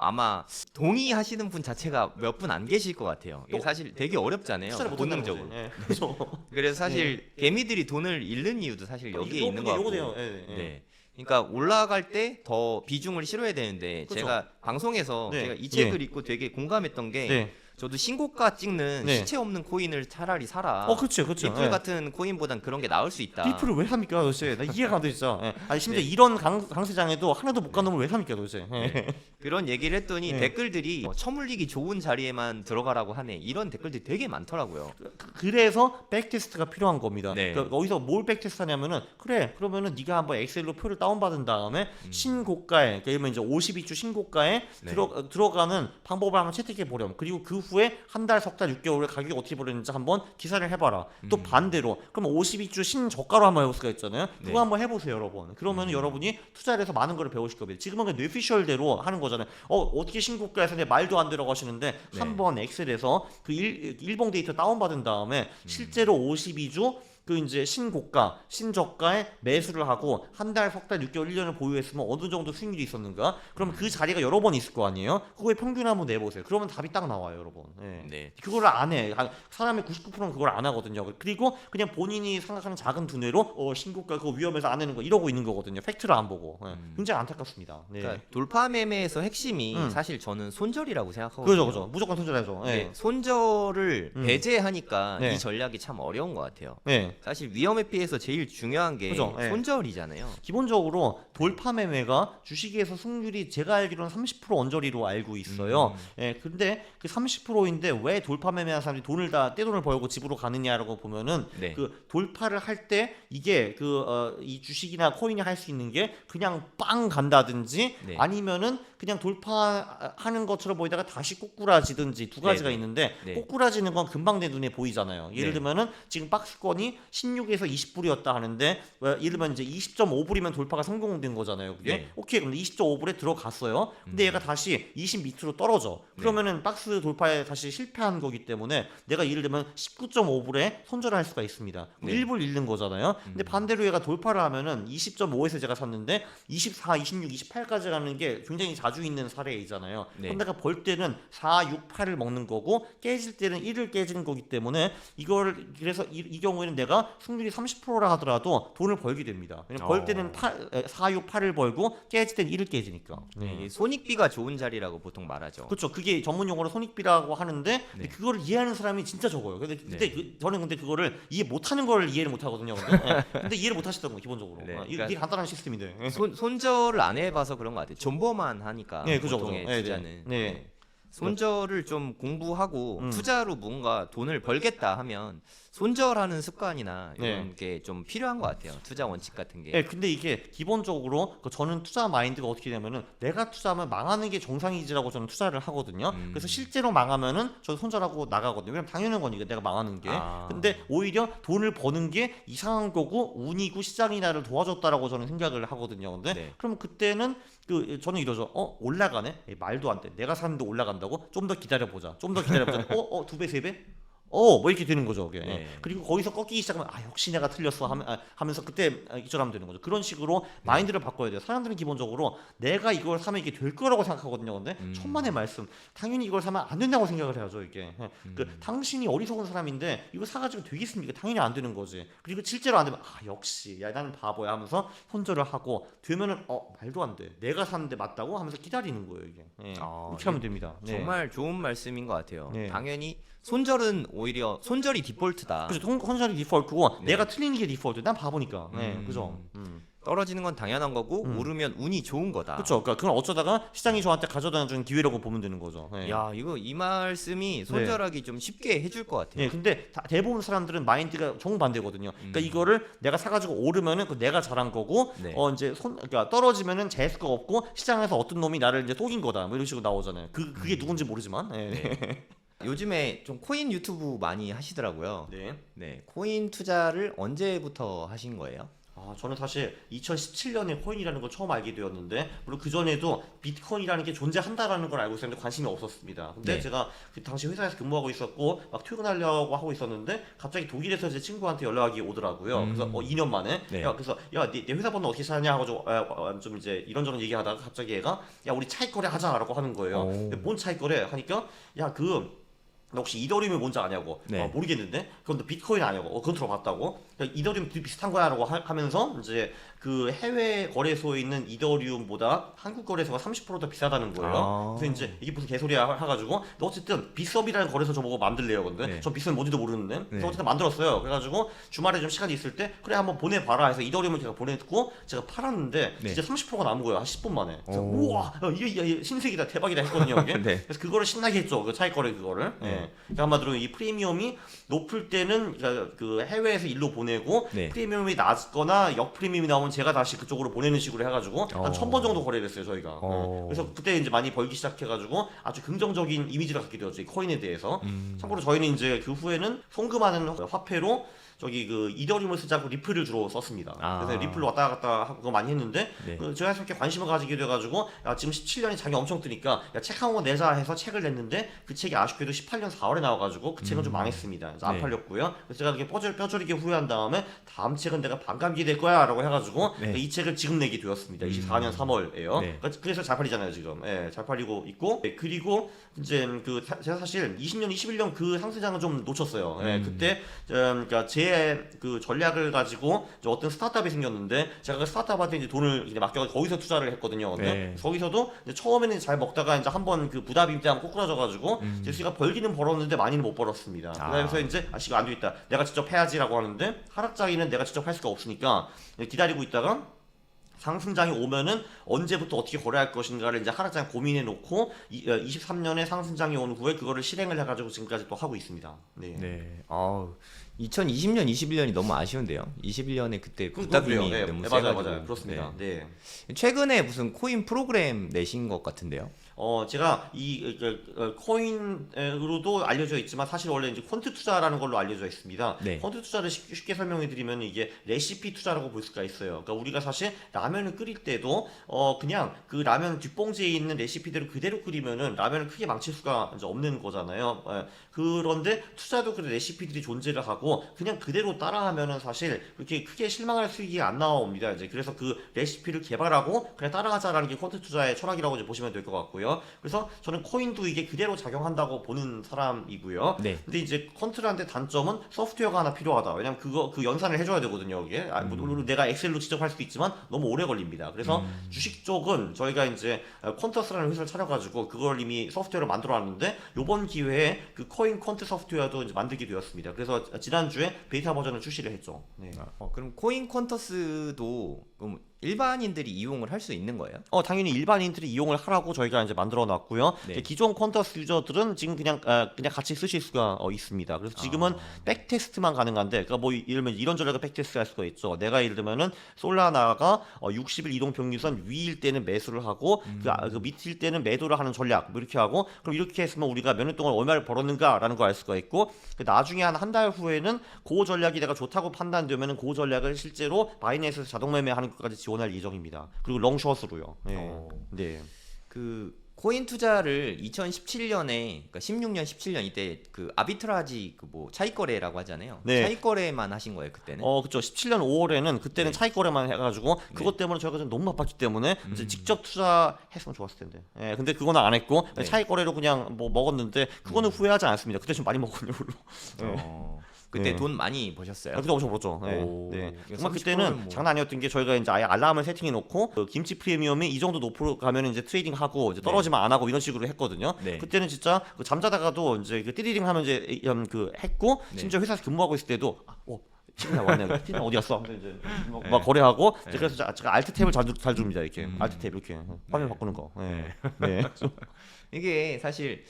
아마 동의하시는 분 자체가 몇 분 안 계실 것 같아요. 이게 사실 되게 어렵잖아요. 투자를 못 한다는 본능적으로. 거지. 네. 그렇죠. 그래서 사실 개미들이 돈을 잃는 이유도 사실 여기에 있는 것 같고. 요거네요. 네. 네. 그러니까 올라갈 때 더 비중을 실어야 되는데 그렇죠. 제가 방송에서 네. 제가 이 책을 읽고 되게 공감했던 게 네. 저도 신고가 찍는 네. 시체 없는 코인을 차라리 사라. 그렇죠. 리플 같은 코인보단 그런 게 나을 수 있다. 리플을 왜 삽니까 도대체? 나 이해가 안 돼 진짜. 예. 아니 심지어 네. 이런 강세장에도 하나도 못 간 놈을 왜 삽니까 도대체? 예. 네. 그런 얘기를 했더니 네. 댓글들이 처물리기 좋은 자리에만 들어가라고 하네. 이런 댓글들이 되게 많더라고요. 그래서 백테스트가 필요한 겁니다. 네. 그러니까 어디서 뭘 백테스트 하냐면은 그래 그러면은 네가 한번 엑셀로 표를 다운받은 다음에 신고가에 그러면 이제 52주 신고가에 네. 들어가는 방법을 한번 채택해 보렴. 그리고 그 후에 한 달, 석 달, 6개월에 가격이 어떻게 벌어졌는지 한번 기사를 해봐라. 또 반대로 그럼 52주 신저가로 한번 해볼 수가 있잖아요. 그거 네. 한번 해보세요, 여러분. 그러면 여러분이 투자를 해서 많은 걸 배우실 겁니다. 지금은 그냥 뇌피셜대로 하는 거잖아요. 어떻게 신고가에서 내 말도 안 들어가시는데 네. 한번 엑셀에서 그 일봉 데이터 다운받은 다음에 실제로 52주 그 이제 신고가, 신저가에 매수를 하고 한 달, 석 달, 6개월, 1년을 보유했으면 어느 정도 수익률이 있었는가? 그러면 그 자리가 여러 번 있을 거 아니에요? 그거의 평균 한번 내보세요. 그러면 답이 딱 나와요, 여러분. 예. 네. 그거를 안 해. 사람의 99%는 그걸 안 하거든요. 그리고 그냥 본인이 생각하는 작은 두뇌로 신고가 그거 위험해서 안 하는 거 이러고 있는 거거든요. 팩트를 안 보고. 예. 굉장히 안타깝습니다. 네. 그러니까 돌파 매매에서 핵심이 사실 저는 손절이라고 생각하거든요. 그죠. 무조건 손절해야죠. 예. 네, 손절을 음. 배제하니까 네. 이 전략이 참 어려운 것 같아요. 네. 사실 위험 회피에서 제일 중요한 게 그죠, 예. 손절이잖아요. 기본적으로 돌파 매매가 주식에서 승률이 제가 알기로는 30% 언저리로 알고 있어요. 예, 근데 그 30%인데 왜 돌파 매매한 사람들이 돈을 다 떼돈을 벌고 집으로 가느냐라고 보면은 네. 그 돌파를 할 때 이게 이 주식이나 코인이 할 수 있는 게 그냥 빵 간다든지 네. 아니면은 그냥 돌파하는 것처럼 보이다가 다시 꼬꾸라지든지 두 가지가 네. 있는데 네. 꼬꾸라지는 건 금방 내 눈에 보이잖아요. 예를 네. 들면은 지금 박스권이 16에서 20불이었다 하는데 예를 들면 이제 20.5불이면 돌파가 성공된 거잖아요. 그게 네. 오케이 그럼 20.5불에 들어갔어요. 근데 얘가 다시 20 밑으로 떨어져. 그러면은 박스 돌파에 다시 실패한 거기 때문에 내가 예를 들면 19.5불에 손절을 할 수가 있습니다. 네. 1불 잃는 거잖아요. 근데 반대로 얘가 돌파를 하면은 20.5에서 제가 샀는데 24, 26, 28까지 가는 게 굉장히 자주 있는 사례이잖아요. 네. 그럼 내가 벌 때는 4, 6, 8을 먹는 거고 깨질 때는 1을 깨지는 거기 때문에 이걸 그래서 이 경우에는 내가 승률이 30%라 하더라도 돈을 벌게 됩니다. 왜냐면 벌 때는 4, 6, 8을 벌고 깨질 때는 1을 깨지니까. 이게 손익비가 좋은 자리라고 보통 말하죠. 그렇죠. 그게 전문 용어로 손익비라고 하는데 네. 그거를 이해하는 사람이 진짜 적어요. 근데 네. 저는 근데 그거를 이해 못하는 걸 이해를 못하거든요. 근데 이해를 못하시더라고요. 기본적으로. 네. 이게 그러니까 간단한 시스템인데. 손절을 안 해봐서 그런 것 같아요. 존버만 하니까 네, 그죠, 보통의 그죠. 네, 투자는. 네. 손절을 좀 공부하고 투자로 뭔가 돈을 벌겠다 하면 손절하는 습관이나 이런 네. 게 좀 필요한 것 같아요. 투자 원칙 같은 게. 네, 근데 이게 기본적으로 저는 투자 마인드가 어떻게 되면은 내가 투자하면 망하는 게 정상이지라고 저는 투자를 하거든요. 그래서 실제로 망하면은 저는 손절하고 나가거든요. 왜냐면 당연한 거니까 내가 망하는 게. 아. 근데 오히려 돈을 버는 게 이상한 거고 운이고 시장이 나를 도와줬다라고 저는 생각을 하거든요. 근데 네. 그럼 그때는 저는 이러죠. 올라가네? 에이, 말도 안 돼. 내가 샀는데 올라간다고? 좀 더 기다려 보자. 좀 더 기다려 보자. 두 배, 세 배? 뭐 이렇게 되는 거죠. 그게. 네. 그리고 거기서 꺾이기 시작하면 역시 내가 틀렸어 하면서 그때 이절하면 되는 거죠. 그런 식으로 마인드를 바꿔야 돼요. 사람들은 기본적으로 내가 이걸 사면 이게 될 거라고 생각하거든요. 근데 천만의 말씀. 당연히 이걸 사면 안 된다고 생각을 해야죠. 이게. 당신이 어리석은 사람인데 이거 사가지고 되겠습니까? 당연히 안 되는 거지. 그리고 실제로 안 되면 역시 야 나는 바보야 하면서 손절을 하고 되면은 말도 안 돼. 내가 샀는데 맞다고 하면서 기다리는 거예요. 이게. 이렇게 하면 됩니다. 네. 정말 좋은 말씀인 것 같아요. 네. 당연히 손절은 오히려 손절이 디폴트다. 그죠. 혼자이 디폴트고 네. 내가 틀리는 게 디폴트. 난 바보니까. 네, 그죠. 떨어지는 건 당연한 거고 오르면 운이 좋은 거다. 그렇죠. 그러니까 그건 어쩌다가 시장이 저한테 가져다 준 기회라고 보면 되는 거죠. 네. 야, 이 말씀이 손절하기 좀 쉽게 해줄 것 같아요. 네, 근데 대부분 사람들은 마인드가 정반대거든요. 그러니까 이거를 내가 사가지고 오르면은 내가 잘한 거고, 네. 이제 그러니까 떨어지면은 재수가 없고 시장에서 어떤 놈이 나를 이제 속인 거다. 뭐 이런 식으로 나오잖아요. 그게 누군지 모르지만. 네. 네. 요즘에 좀 코인 유튜브 많이 하시더라고요. 네. 네, 코인 투자를 언제부터 하신 거예요? 저는 사실 2017년에 코인이라는 걸 처음 알게 되었는데 물론 그 전에도 비트코인이라는 게 존재한다라는 걸 알고 있었는데 관심이 없었습니다. 근데 네. 제가 그 당시 회사에서 근무하고 있었고 막 퇴근하려고 하고 있었는데 갑자기 독일에서 제 친구한테 연락이 오더라고요. 그래서 2년 만에 네. 그래서 네 회사 번호 어떻게 찾냐 하고 좀 이제 이런저런 얘기하다가 갑자기 얘가 우리 차익 거래 하자라고 하는 거예요. 오. 뭔 차익 거래 하니까 너 혹시 이더리움이 뭔지 아냐고. 네. 모르겠는데 그건 또 비트코인 아냐고. 그건 들어봤다고. 그러니까 이더리움 비슷한 거야라고 하면서 이제 그 해외 거래소에 있는 이더리움보다 한국 거래소가 30%더 비싸다는 거예요. 그래서 이제 이게 무슨 개소리야 해가지고 어쨌든 빗썸이라는 거래소 저보고 만들래요. 근데 네. 전 빗썸이 뭔지도 모르는데 네. 그래서 어쨌든 만들었어요. 그래가지고 주말에 좀 시간이 있을 때 그래 한번 보내봐라 해서 이더리움을 제가 보냈고 제가 팔았는데 네. 진짜 30%가 남은 거예요. 한 10분 만에. 그래서 오. 우와 이게 신세계다 대박이다 했거든요. 이게. 네. 그래서 그거를 신나게 했죠. 그 차익 거래 그거를. 네. 그러니까 한마디로 이 프리미엄이 높을 때는 그러니까 그 해외에서 일로 보내고 네. 프리미엄이 낮거나 역 프리미엄이 나오면 제가 다시 그쪽으로 보내는 식으로 해가지고 한 1000번 정도 거래를 했어요 저희가. 그래서 그때 이제 많이 벌기 시작해가지고 아주 긍정적인 이미지를 갖게 되었죠 이 코인에 대해서. 참고로 저희는 이제 그 후에는 송금하는 화폐로 그 이더리움을 쓰지 않고 리플을 주로 썼습니다. 그래서 리플로 왔다 갔다 하고 많이 했는데 네. 제가 이렇게 관심을 가지게 돼가지고 지금 17년이 장이 엄청 뜨니까 책 한 권 내자 해서 책을 냈는데 그 책이 아쉽게도 18년 4월에 나와가지고 그 책은 좀 망했습니다. 그래서 안 네. 팔렸고요. 그래서 제가 이렇게 뼈저리게 후회한 다음에 다음 책은 내가 반감기 될 거야라고 해가지고 네. 이 책을 지금 내게 되었습니다. 24년 3월에요. 네. 그래서 잘 팔리잖아요 지금. 잘 팔리고 있고 그리고 이제 제가 사실 20년 21년 그 상승장은 좀 놓쳤어요. 그때 그러니까 제 그 전략을 가지고 어떤 스타트업이 생겼는데 제가 그 스타트업한테 이제 돈을 이제 맡겨 거기서 투자를 했거든요. 근데 네. 거기서도 이제 처음에는 잘 먹다가 이제 한번 그 부다비 때 한번 꼬꾸라져 가지고 제가 벌기는 벌었는데 많이는 못 벌었습니다. 그래서 이제 이거 안 되겠다. 내가 직접 해야지라고 하는데 하락장에는 내가 직접 할 수가 없으니까 기다리고 있다가 상승장이 오면은 언제부터 어떻게 거래할 것인가를 이제 하락장 고민해 놓고 23년에 상승장이 온 후에 그거를 실행을 해가지고 지금까지 또 하고 있습니다. 네. 네. 2020년, 21년이 너무 아쉬운데요. 21년에 그때 부탁금이 네, 너무 맞아요, 세가지고. 맞아요. 그렇습니다. 네. 최근에 무슨 코인 프로그램 내신 것 같은데요. 제가 코인으로도 알려져 있지만 사실 원래 이제 퀀트 투자라는 걸로 알려져 있습니다. 네. 퀀트 투자를 쉽게 설명해 드리면 이게 레시피 투자라고 볼 수가 있어요. 그러니까 우리가 사실 라면을 끓일 때도 그냥 그 라면 뒷봉지에 있는 레시피대로 그대로 끓이면은 라면을 크게 망칠 수가 이제 없는 거잖아요. 그런데 투자도 그런 레시피들이 존재를 하고 그냥 그대로 따라하면은 사실 그렇게 크게 실망할 수익이 안 나옵니다. 이제 그래서 그 레시피를 개발하고 그냥 따라가자라는 게 퀀트 투자의 철학이라고 이제 보시면 될 것 같고요. 그래서 저는 코인도 이게 그대로 작용한다고 보는 사람이고요. 네. 근데 이제 퀀트라는데 단점은 소프트웨어가 하나 필요하다. 왜냐면 그 연산을 해줘야 되거든요. 이게 물론 내가 엑셀로 직접 할 수도 있지만 너무 오래 걸립니다. 그래서 주식 쪽은 저희가 이제 퀀터스라는 회사를 차려가지고 그걸 이미 소프트웨어를 만들어놨는데 이번 기회에 그 코인 퀀트 소프트웨어도 이제 만들게 되었습니다. 그래서 지난주에 베이타 버전을 출시를 했죠. 네. 그럼 코인 퀀터스도 그럼 일반인들이 이용을 할 수 있는 거예요? 당연히 일반인들이 이용을 하라고 저희가 이제 만들어 놨고요. 네. 기존 퀀터스 유저들은 지금 그냥 같이 쓰실 수가 있습니다. 그래서 지금은 백테스트만 가능한데, 그러니까 뭐 예를 들면 이런 전략을 백테스트 할 수가 있죠. 내가 예를 들면은 솔라나가 60일 이동 평균선 위일 때는 매수를 하고 그 밑일 때는 매도를 하는 전략 뭐 이렇게 하고, 그럼 이렇게 했으면 우리가 몇 년 동안 얼마를 벌었는가라는 걸 알 수가 있고, 나중에 한 달 후에는 그 전략이 내가 좋다고 판단되면은 그 전략을 실제로 바이낸스에서 자동 매매하는 것까지 지원할 예정입니다. 그리고 롱숏으로요. 네. 네. 그 코인 투자를 2017년에 그러니까 16년, 17년 이때 그 아비트라지 그 뭐 차익 거래라고 하잖아요. 네. 차익 거래만 하신 거예요, 그때는? 그쵸. 17년 5월에는 그때는 네. 차익 거래만 해가지고 그것 때문에 저희가 좀 너무 바빴기 때문에 이제 직접 투자했으면 좋았을 텐데. 예, 근데 그거는 안 했고 네. 차익 거래로 그냥 뭐 먹었는데 그거는 후회하지 않습니다. 그때 좀 많이 먹었거든요, 물론. 그때 네. 돈 많이 버셨어요? 그때 엄청 벌었죠. 네. 오, 네. 이거 정말 30% 그때는 뭐. 장난 아니었던 게 저희가 이제 아예 알람을 세팅해 놓고 김치 프리미엄이 이 정도 높으로 가면 이제 트레이딩 하고 이제 떨어지면 안 하고 이런 식으로 했거든요. 네. 그때는 진짜 잠자다가도 이제 그 띠리링 하면 이제 했고 네. 심지어 회사에서 근무하고 있을 때도 팀이 왔네. 팀이 어디 갔어? 하면서 이제 막 거래하고 네. 그래서 제가 알트 탭을 잘 줍니다. 이렇게 알트 탭 이렇게 화면 네. 바꾸는 거. 네. 네. 이게 사실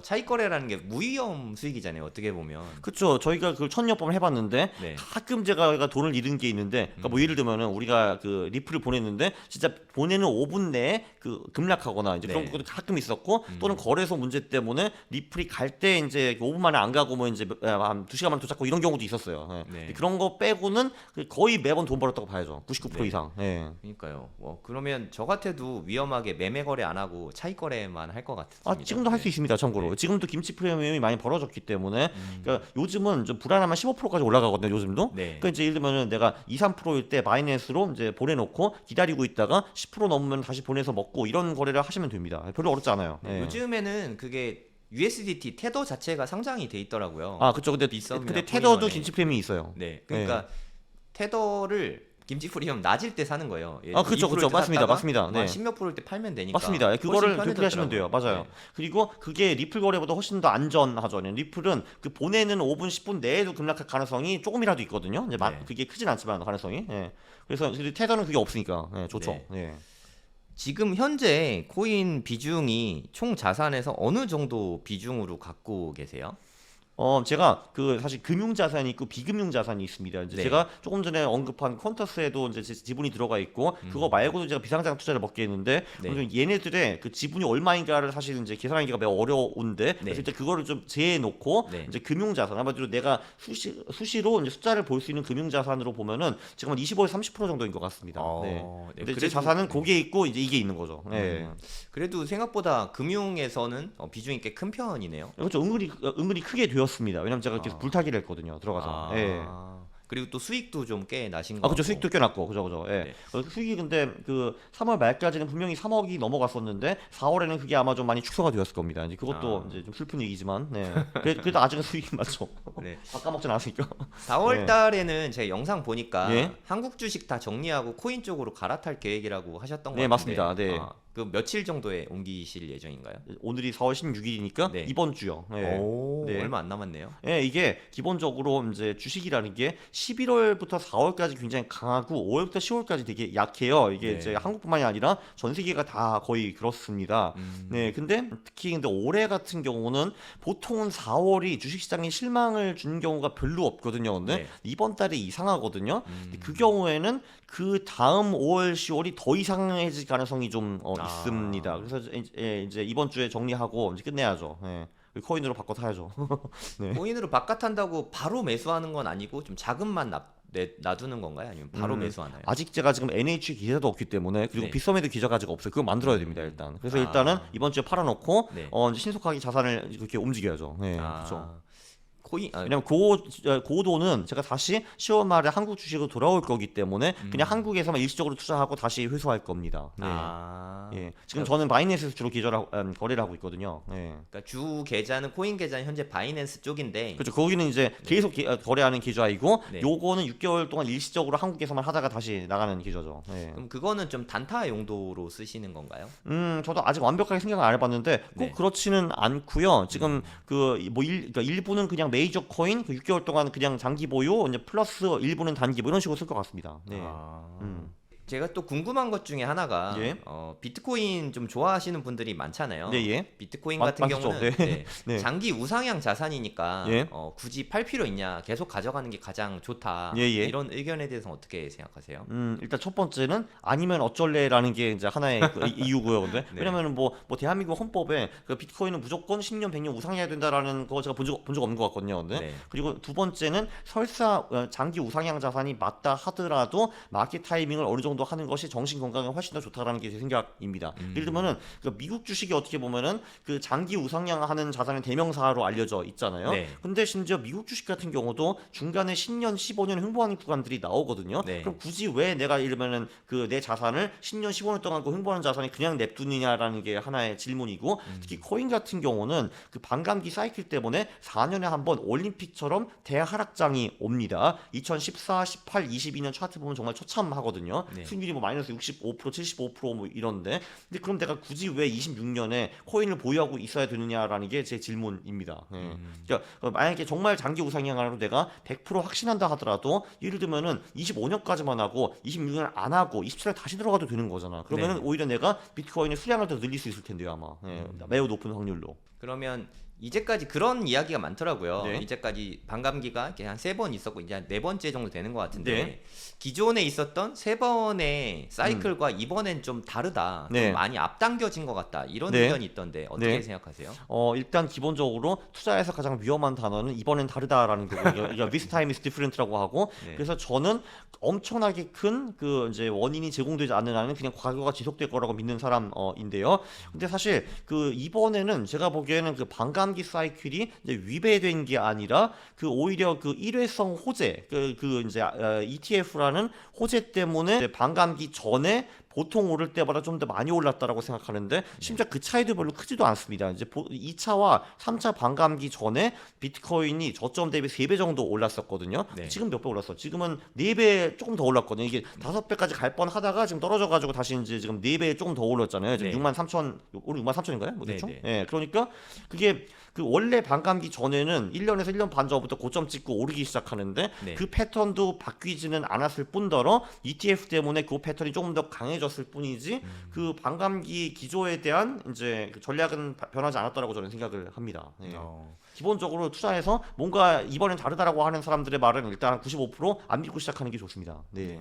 차익 거래라는 게 무위험 수익이잖아요. 어떻게 보면. 그렇죠. 저희가 그걸 천여 번 해봤는데 네. 가끔 제가 돈을 잃은 게 있는데, 그러니까 뭐 예를 들면은 우리가 그 리플을 보냈는데 진짜 보내는 5분 내에 그 급락하거나 이제 그런 네. 것도 가끔 있었고, 또는 거래소 문제 때문에 리플이 갈 때 이제 5분 만에 안 가고 뭐 이제 한 2시간 만에 도착하고 이런 경우도 있었어요. 예. 네. 그런 거 빼고는 거의 매번 돈 벌었다고 봐야죠. 99% 네. 이상. 예. 그러니까요. 그러면 저 같아도 위험하게 매매 거래 안 하고 차익 거래만 할 것 같습니다. 지금도 할 수 네. 있습니다. 참고로 네. 지금도 김치 프리미엄이 많이 벌어졌기 때문에, 그러니까 요즘은 좀 불안하면 15%까지 올라가거든요. 요즘도. 네. 그러니까 이제 예를 들면은 내가 2, 3%일 때 바이낸스로 이제 보내놓고 기다리고 있다가 10% 넘으면 다시 보내서 먹고 이런 거래를 하시면 됩니다. 별로 어렵지 않아요. 네. 예. 요즘에는 그게 USDT 테더 자체가 상장이 돼 있더라고요. 그렇죠. 근데 비썸이나 테더도 코인원에. 김치 프리미엄이 있어요. 네. 그러니까 테더를 김치 프리미엄 낮을 때 사는 거예요. 그렇죠, 그렇죠. 맞습니다. 네. 10몇 프로일 때 팔면 되니까. 맞습니다. 그거를 그렇게 하시면 돼요. 편해졌더라고요. 맞아요. 그리고 그게 리플 거래보다 훨씬 더 안전하죠. 리플은 그 보내는 5분, 10분 내에도 급락할 가능성이 조금이라도 있거든요. 이제 네. 그게 크진 않지만 가능성이. 예. 그래서 테더는 그게 없으니까 좋죠. 네. 예. 지금 현재 코인 비중이 총 자산에서 어느 정도 비중으로 갖고 계세요? 제가 그 사실 금융 자산이 있고 비금융 자산이 있습니다. 이제 네. 제가 조금 전에 언급한 퀀터스에도 이제 지분이 들어가 있고, 그거 말고도 제가 비상장 투자를 먹게 했는데, 네. 그럼 얘네들의 그 지분이 얼마인가를 사실 이제 계산하기가 매우 어려운데, 그래서 일단 그거를 좀 제해 놓고 네. 이제 금융 자산, 아마도 내가 수시로 이제 숫자를 볼 수 있는 금융 자산으로 보면은 지금 한 25에서 30% 정도인 것 같습니다. 네. 네, 근데 제 그래도- 자산은 그게 있고 이제 이게 있는 거죠. 네. 그래도 생각보다 금융에서는 비중이 꽤 큰 편이네요. 그렇죠. 은근히 크게 되었습니다. 왜냐면 제가 계속 불타기를 했거든요. 들어가서. 예. 그리고 또 수익도 좀 꽤 나신 거. 그죠. 수익도 꽤 났고, 그죠. 예. 네. 수익이 근데 그 3월 말까지는 분명히 3억이 넘어갔었는데 4월에는 그게 아마 좀 많이 축소가 되었을 겁니다. 이제 그것도 이제 좀 슬픈 얘기지만, 네. 그래도 아직은 수익이 맞죠. 네. 바꿔먹진 않았으니까. 4월 달에는 제 영상 보니까 예. 한국 주식 다 정리하고 코인 쪽으로 갈아탈 계획이라고 하셨던 것 네, 같은데. 맞습니다. 네. 그 며칠 정도에 옮기실 예정인가요? 오늘이 4월 16일이니까 네. 이번 주요. 네. 오, 네. 얼마 안 남았네요. 예, 이게 기본적으로 이제 주식이라는 게 11월부터 4월까지 굉장히 강하고 5월부터 10월까지 되게 약해요. 이게 네. 이제 한국뿐만이 아니라 전 세계가 다 거의 그렇습니다. 네, 근데 특히 근데 올해 같은 경우는 보통은 4월이 주식시장에 실망을 준 경우가 별로 없거든요. 근데 네. 이번 달에 이상하거든요. 근데 그 경우에는 그 다음 5월, 10월이 더 이상해질 가능성이 좀 있습니다. 그래서 이제 이번 주에 정리하고 이제 끝내야죠. 예. 코인으로 바꿔 타야죠. 네. 코인으로 바깥한다고 바로 매수하는 건 아니고 좀 자금만 놔두는 건가요? 아니면 바로 매수하나요? 아직 제가 지금 NH 기자도 없기 때문에 그리고 네. 빗썸에도 기자가 아직 없어요. 그거 만들어야 됩니다 일단. 그래서 아. 일단은 이번 주에 팔아놓고 네. 이제 신속하게 자산을 이렇게 움직여야죠. 네, 그렇죠. 코인 왜냐면 그 돈은 제가 다시 10월 말에 한국 주식으로 돌아올 거기 때문에 그냥 한국에서만 일시적으로 투자하고 다시 회수할 겁니다. 네. 예. 지금 저는 바이낸스에서 주로 거래를 하고 있거든요. 예. 그러니까 주 계좌는 코인 계좌는 현재 바이낸스 쪽인데 그렇죠. 거기는 이제 계속 거래하는 계좌이고 네. 요거는 6개월 동안 일시적으로 한국에서만 하다가 다시 나가는 계좌죠. 예. 그럼 그거는 좀 단타 용도로 쓰시는 건가요? 저도 아직 완벽하게 생각을 안 해봤는데 꼭 네. 그렇지는 않고요. 지금 그러니까 일부는 그냥 메이저 코인 6개월 동안 그냥 장기 보유, 이제 플러스 일부는 단기 뭐 이런 식으로 쓸 것 같습니다. 네. 제가 또 궁금한 것 중에 하나가 예. 비트코인 좀 좋아하시는 분들이 많잖아요. 네, 예. 비트코인 많- 같은 많죠. 경우는 네. 네. 장기 우상향 자산이니까 예. 굳이 팔 필요 있냐, 계속 가져가는 게 가장 좋다. 예, 예. 이런 의견에 대해서 어떻게 생각하세요? 일단 첫 번째는 아니면 어쩔래라는 게 이제 하나의 이유고요. 근데 네. 왜냐면은 뭐 대한민국 헌법에 그 비트코인은 무조건 10년, 100년 우상해야 된다라는 거 제가 본 적 없는 것 같거든요. 근데 네. 그리고 두 번째는 설사 장기 우상향 자산이 맞다 하더라도 마켓 타이밍을 어느 정도 하는 것이 정신 건강에 훨씬 더 좋다라는 게 제 생각입니다. 예를 들면은 그 미국 주식이 어떻게 보면은 그 장기 우상향하는 자산의 대명사로 알려져 있잖아요. 네. 근데 심지어 미국 주식 같은 경우도 중간에 10년, 15년 횡보하는 구간들이 나오거든요. 네. 그럼 굳이 왜 내가 이러면은 그 내 자산을 10년, 15년 동안 그 횡보하는 자산이 그냥 냅두느냐라는 게 하나의 질문이고 특히 코인 같은 경우는 그 반감기 사이클 때문에 4년에 한 번 올림픽처럼 대하락장이 옵니다. 2014, 18, 22년 차트 보면 정말 처참하거든요. 네. 수익률이 뭐 마이너스 65%, 75%뭐 이런데 근데 그럼 내가 굳이 왜 26년에 코인을 보유하고 있어야 되느냐라는 게 제 질문입니다. 예. 그러니까 만약에 정말 장기 우상향으로 내가 100% 확신한다 하더라도 예를 들면은 25년까지만 하고 26년 안 하고 27년 다시 들어가도 되는 거잖아. 그러면은 네. 오히려 내가 비트코인의 수량을 더 늘릴 수 있을 텐데요, 아마. 예. 매우 높은 확률로. 그러면 이제까지 그런 이야기가 많더라고요. 네. 이제까지 반감기가 한 3번 있었고 이제 한 4번째 정도 되는 것 같은데 네. 기존에 있었던 3번의 사이클과 이번엔 좀 다르다. 네. 좀 많이 앞당겨진 것 같다. 이런 네. 의견이 있던데 어떻게 네. 생각하세요? 일단 기본적으로 투자에서 가장 위험한 단어는 이번엔 다르다라는 거고, 이거 this time is different라고 하고, 네. 그래서 저는 엄청나게 큰 그 이제 원인이 제공되지 않는 한은 그냥 과거가 지속될 거라고 믿는 사람인데요. 근데 사실 그 이번에는 제가 보기에는 그 반감기 사이클이 이제 위배된 게 아니라 그 오히려 그 일회성 호재, 그 이제 ETF라는 호재 때문에 이제 반감기 전에 보통 오를 때보다 좀 더 많이 올랐다라고 생각하는데 심지어 그 차이도 별로 크지도 않습니다. 이제 2차와 3차 반감기 전에 비트코인이 저점 대비 3배 정도 올랐었거든요. 네. 지금 몇 배 올랐어? 지금은 4배 조금 더 올랐거든요. 이게 5배까지 갈 뻔하다가 지금 떨어져가지고 다시 이제 지금 4배 조금 더 올랐잖아요. 지금 네. 63,000, 오늘 63,000인가요? 뭐 대충? 네, 예, 그러니까 그게 그 원래 반감기 전에는 1년에서 1년 반 전부터 고점 찍고 오르기 시작하는데 네. 그 패턴도 바뀌지는 않았을 뿐더러 ETF 때문에 그 패턴이 조금 더 강해졌을 뿐이지 그 반감기 기조에 대한 이제 그 전략은 변하지 않았다라고 저는 생각을 합니다. 예. 기본적으로 투자해서 뭔가 이번엔 다르다라고 하는 사람들의 말은 일단 95%안 믿고 시작하는 게 좋습니다. 네.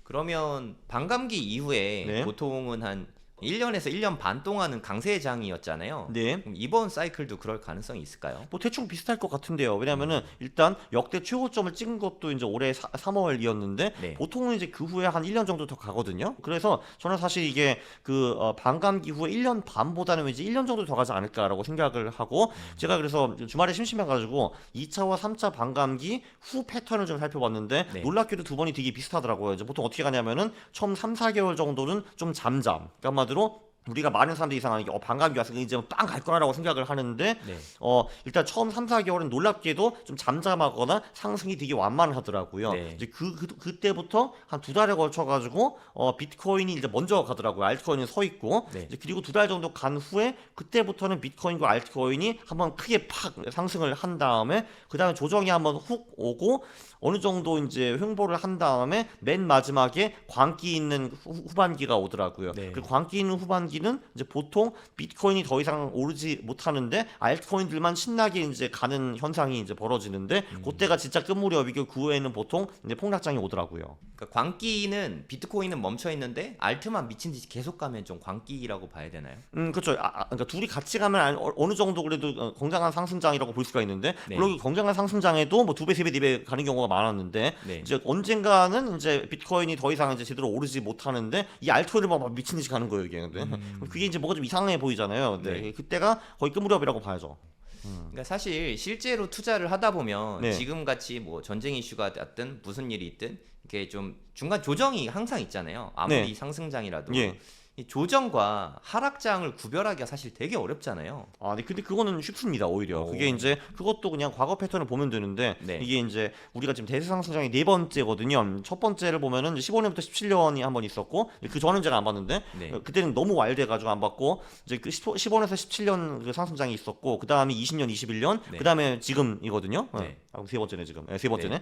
그러면 반감기 이후에 네. 보통은 한 1년에서 1년 반 동안은 강세장이었잖아요. 네. 그럼 이번 사이클도 그럴 가능성이 있을까요? 뭐 대충 비슷할 것 같은데요. 왜냐면은 일단 역대 최고점을 찍은 것도 이제 올해 3월이었는데 네. 보통은 이제 그 후에 한 1년 정도 더 가거든요. 그래서 저는 사실 이게 그 반감기 후에 1년 반보다는 왠지 1년 정도 더 가지 않을까라고 생각을 하고 제가 그래서 주말에 심심해가지고 2차와 3차 반감기 후 패턴을 좀 살펴봤는데 네. 놀랍게도 두 번이 되게 비슷하더라고요. 이제 보통 어떻게 가냐면은 처음 3, 4개월 정도는 좀 잠잠. 그러니까 한마디로 우리가 많은 사람들이 이상하게 반감기 왔으니까 이제 빵 갈 거라고 생각을 하는데 네. 일단 처음 3, 4개월은 놀랍게도 좀 잠잠하거나 상승이 되게 완만하더라고요. 네. 이제 그때부터 한 2달에 걸쳐 가지고 비트코인이 이제 먼저 가더라고요. 알트코인은 서 있고 네. 이제 그리고 2달 정도 간 후에 그때부터는 비트코인과 알트코인이 한번 크게 팍 상승을 한 다음에 그다음에 조정이 한번 훅 오고 어느 정도 이제 횡보를 한 다음에 맨 마지막에 광기 있는 후반기가 오더라고요. 네. 그 광기 있는 후반기는 이제 보통 비트코인이 더 이상 오르지 못하는데 알트코인들만 신나게 이제 가는 현상이 이제 벌어지는데 그때가 진짜 끝무렵이고 그 후에는 보통 이제 폭락장이 오더라고요. 그러니까 광기는 비트코인은 멈춰 있는데 알트만 미친 듯이 계속 가면 좀 광기라고 봐야 되나요? 그렇죠. 그러니까 둘이 같이 가면 어느 정도 그래도 건강한 상승장이라고 볼 수가 있는데 네. 물론 건강한 상승장에도 뭐 2배, 3배, 4배 가는 경우가 많았는데 네. 이제 언젠가는 이제 비트코인이 더 이상 이제 제대로 오르지 못하는데 이 알트코인을 막 미친 듯이 가는 거예요, 이게. 근데 그게 이제 뭐가 좀 이상해 보이잖아요. 네. 그때가 거의 끝무렵이라고 봐야죠. 그러니까 사실 실제로 투자를 하다 보면 네. 지금 같이 뭐 전쟁 이슈가 됐든 무슨 일이 있든 이게 좀 중간 조정이 항상 있잖아요. 아무리 네. 상승장이라도 예. 이 조정과 하락장을 구별하기가 사실 되게 어렵잖아요. 네, 근데 그거는 쉽습니다, 오히려. 오. 그게 이제 그것도 그냥 과거 패턴을 보면 되는데 네. 이게 이제 우리가 지금 대세상승장이 네 번째거든요. 첫 번째를 보면은 15년부터 17년이 한 번 있었고 그 전은 제가 안 봤는데 네. 그때는 너무 와일드해가지고 안 봤고 이제 그 15년에서 17년 그 상승장이 있었고 그 다음에 20년, 21년 네. 그 다음에 지금이거든요. 네. 세 번째네 지금. 세 번째네.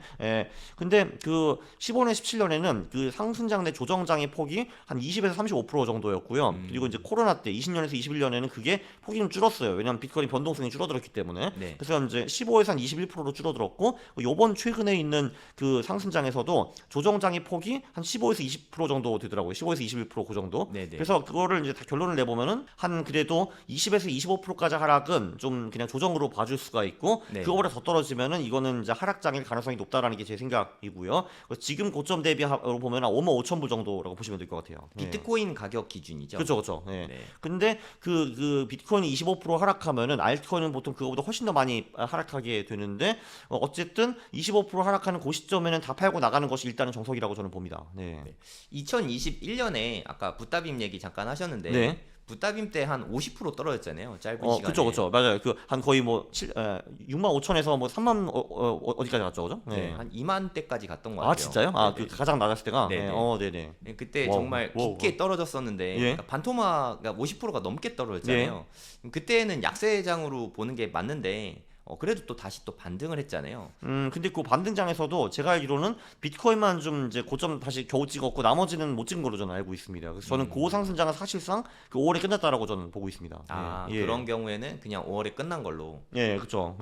근데 그 15년, 17년에는 그 상승장 내 조정장의 폭이 한 20에서 35% 정도였고요. 그리고 이제 코로나 때 20년에서 21년에는 그게 폭이 좀 줄었어요. 왜냐하면 비트코인 변동성이 줄어들었기 때문에. 네. 그래서 이제 15에서 한 21%로 줄어들었고 요번 최근에 있는 그 상승장에서도 조정장의 폭이 한 15에서 20% 정도 되더라고요. 15에서 21%그 정도. 네네. 그래서 그거를 이제 다 결론을 내보면은 한 그래도 20에서 25%까지 하락은 좀 그냥 조정으로 봐줄 수가 있고 네. 그거보다 더 떨어지면은 이거는 이제 하락장일 가능성이 높다라는 게 제 생각이고요. 지금 고점 대비로 보면 한 5만 5천 불 정도라고 보시면 될 것 같아요. 비트코인 가격 기준이죠. 그렇죠, 그렇죠. 예. 네. 근데 그 비트코인이 25% 하락하면은 알트코인은 보통 그거보다 훨씬 더 많이 하락하게 되는데 어쨌든 25% 하락하는 그 시점에는 다 팔고 나가는 것이 일단은 정석이라고 저는 봅니다. 네. 2021년에 아까 붓다빔 얘기 잠깐 하셨는데 네. 붓다빔 때 한 50% 떨어졌잖아요. 짧은 시간에. 그렇죠, 그렇죠. 맞아요. 그 한 거의 뭐 6만 5천에서 뭐 3만 어디까지 갔죠, 그죠? 네, 한 2만 대까지 갔던 것 같아요. 진짜요? 네네. 그 가장 낮았을 때가. 네네. 네네. 네, 그때 와우, 정말 와우, 깊게 떨어졌었는데 예. 그러니까 반토막가 50%가 넘게 떨어졌잖아요. 그때는 약세장으로 보는 게 맞는데 그래도 또 다시 또 반등을 했잖아요. 근데 그 반등장에서도 제가 알기로는 비트코인만 좀 이제 고점 다시 겨우 찍었고 나머지는 못 찍은 걸로 저는 알고 있습니다. 그래서 저는 그 상승장은 사실상 그 5월에 끝났다라고 저는 보고 있습니다. 예. 그런 경우에는 그냥 5월에 끝난 걸로. 그렇죠.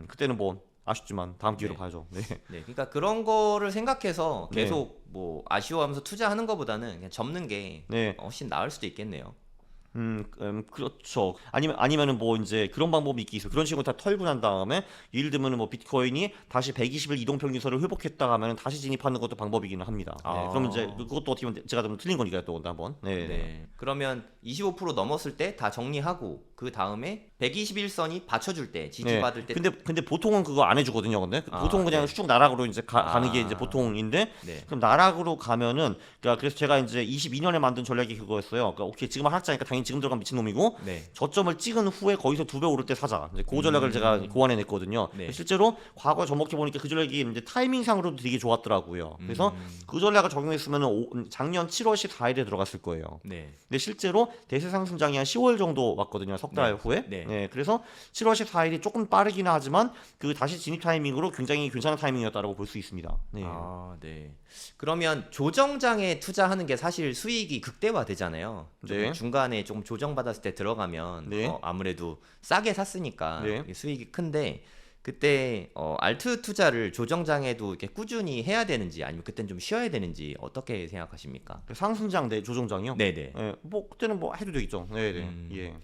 그때는 뭐 아쉽지만 다음 기회로 네. 봐야죠. 네. 네, 그러니까 그런 거를 생각해서 네. 계속 뭐 아쉬워하면서 투자하는 것보다는 그냥 접는 게 네. 훨씬 나을 수도 있겠네요. 그렇죠. 아니면은 뭐 이제 그런 방법이 있기 있어요. 그런 식으로 다 털고 난 다음에 예를 들면은 뭐 비트코인이 다시 120일 이동평균선을 회복했다 하면은 다시 진입하는 것도 방법이기는 합니다. 네. 그러면 이제 그것도 어떻게 보면 제가 좀 틀린 거니까요, 또 한번. 네. 네. 그러면 25% 넘었을 때 다 정리하고 그 다음에 121선이 받쳐줄 때 지지받을 때. 근데 보통은 그거 안 해주거든요. 근데 보통 그냥 네. 쭉 나락으로 이제 가는 게 이제 보통인데 네. 그럼 나락으로 가면은 그래서 제가 이제 22년에 만든 전략이 그거였어요. 그러니까 오케이 지금 하락장이니까 당연히 지금 들어가면 미친 놈이고 네. 저점을 찍은 후에 거기서 2배 오를 때 사자. 이제 그 전략을 제가 고안해냈거든요. 네. 실제로 과거 접목해 보니까 그 전략이 이제 타이밍상으로도 되게 좋았더라고요. 그래서 그 전략을 적용했으면 작년 7월 14일에 들어갔을 거예요. 네. 근데 실제로 대세 상승장이 한 10월 정도 왔거든요. 석 달 후에. 네. 그래서 7월 14일이 조금 빠르기는 하지만 그 다시 진입 타이밍으로 굉장히 괜찮은 타이밍이었다고 볼 수 있습니다. 네. 네. 그러면 조정장에 투자하는 게 사실 수익이 극대화되잖아요. 좀 네. 중간에 조금 조정받았을 때 들어가면 네. 아무래도 싸게 샀으니까 네. 이게 수익이 큰데 그때 알트 투자를 조정장에도 이렇게 꾸준히 해야 되는지 아니면 그땐 좀 쉬어야 되는지 어떻게 생각하십니까? 상승장 대 조정장이요? 네네. 뭐 그때는 뭐 해도 되겠죠. 네. 예.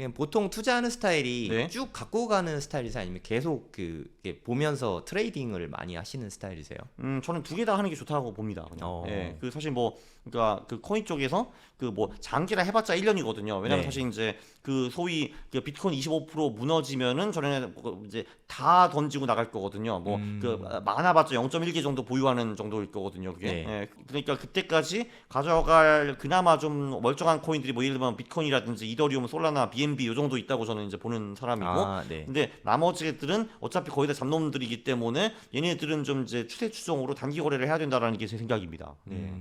그냥 보통 투자하는 스타일이 네. 쭉 갖고 가는 스타일이세요? 아니면 계속 이렇게 보면서 트레이딩을 많이 하시는 스타일이세요? 저는 두 개 다 하는 게 좋다고 봅니다. 그냥. 예, 그 사실 뭐 그러니까 그 코인 쪽에서 그 뭐 장기라 해봤자 1년이거든요. 왜냐면 네. 사실 이제 그 소위 그 비트코인 25% 무너지면은 저는 이제 다 던지고 나갈 거거든요. 뭐 그 많아봤자 0.1개 정도 보유하는 정도일 거거든요. 그게. 네. 예, 그러니까 그때까지 가져갈 그나마 좀 멀쩡한 코인들이 뭐 예를 들면 비트코인이라든지 이더리움, 솔라나, BNB 요 정도 있다고 저는 이제 보는 사람이고. 아, 네. 근데 나머지들은 어차피 거의 다 잡놈들이기 때문에 얘네들은 좀 이제 추세 추종으로 단기 거래를 해야 된다라는 게 제 생각입니다. 네.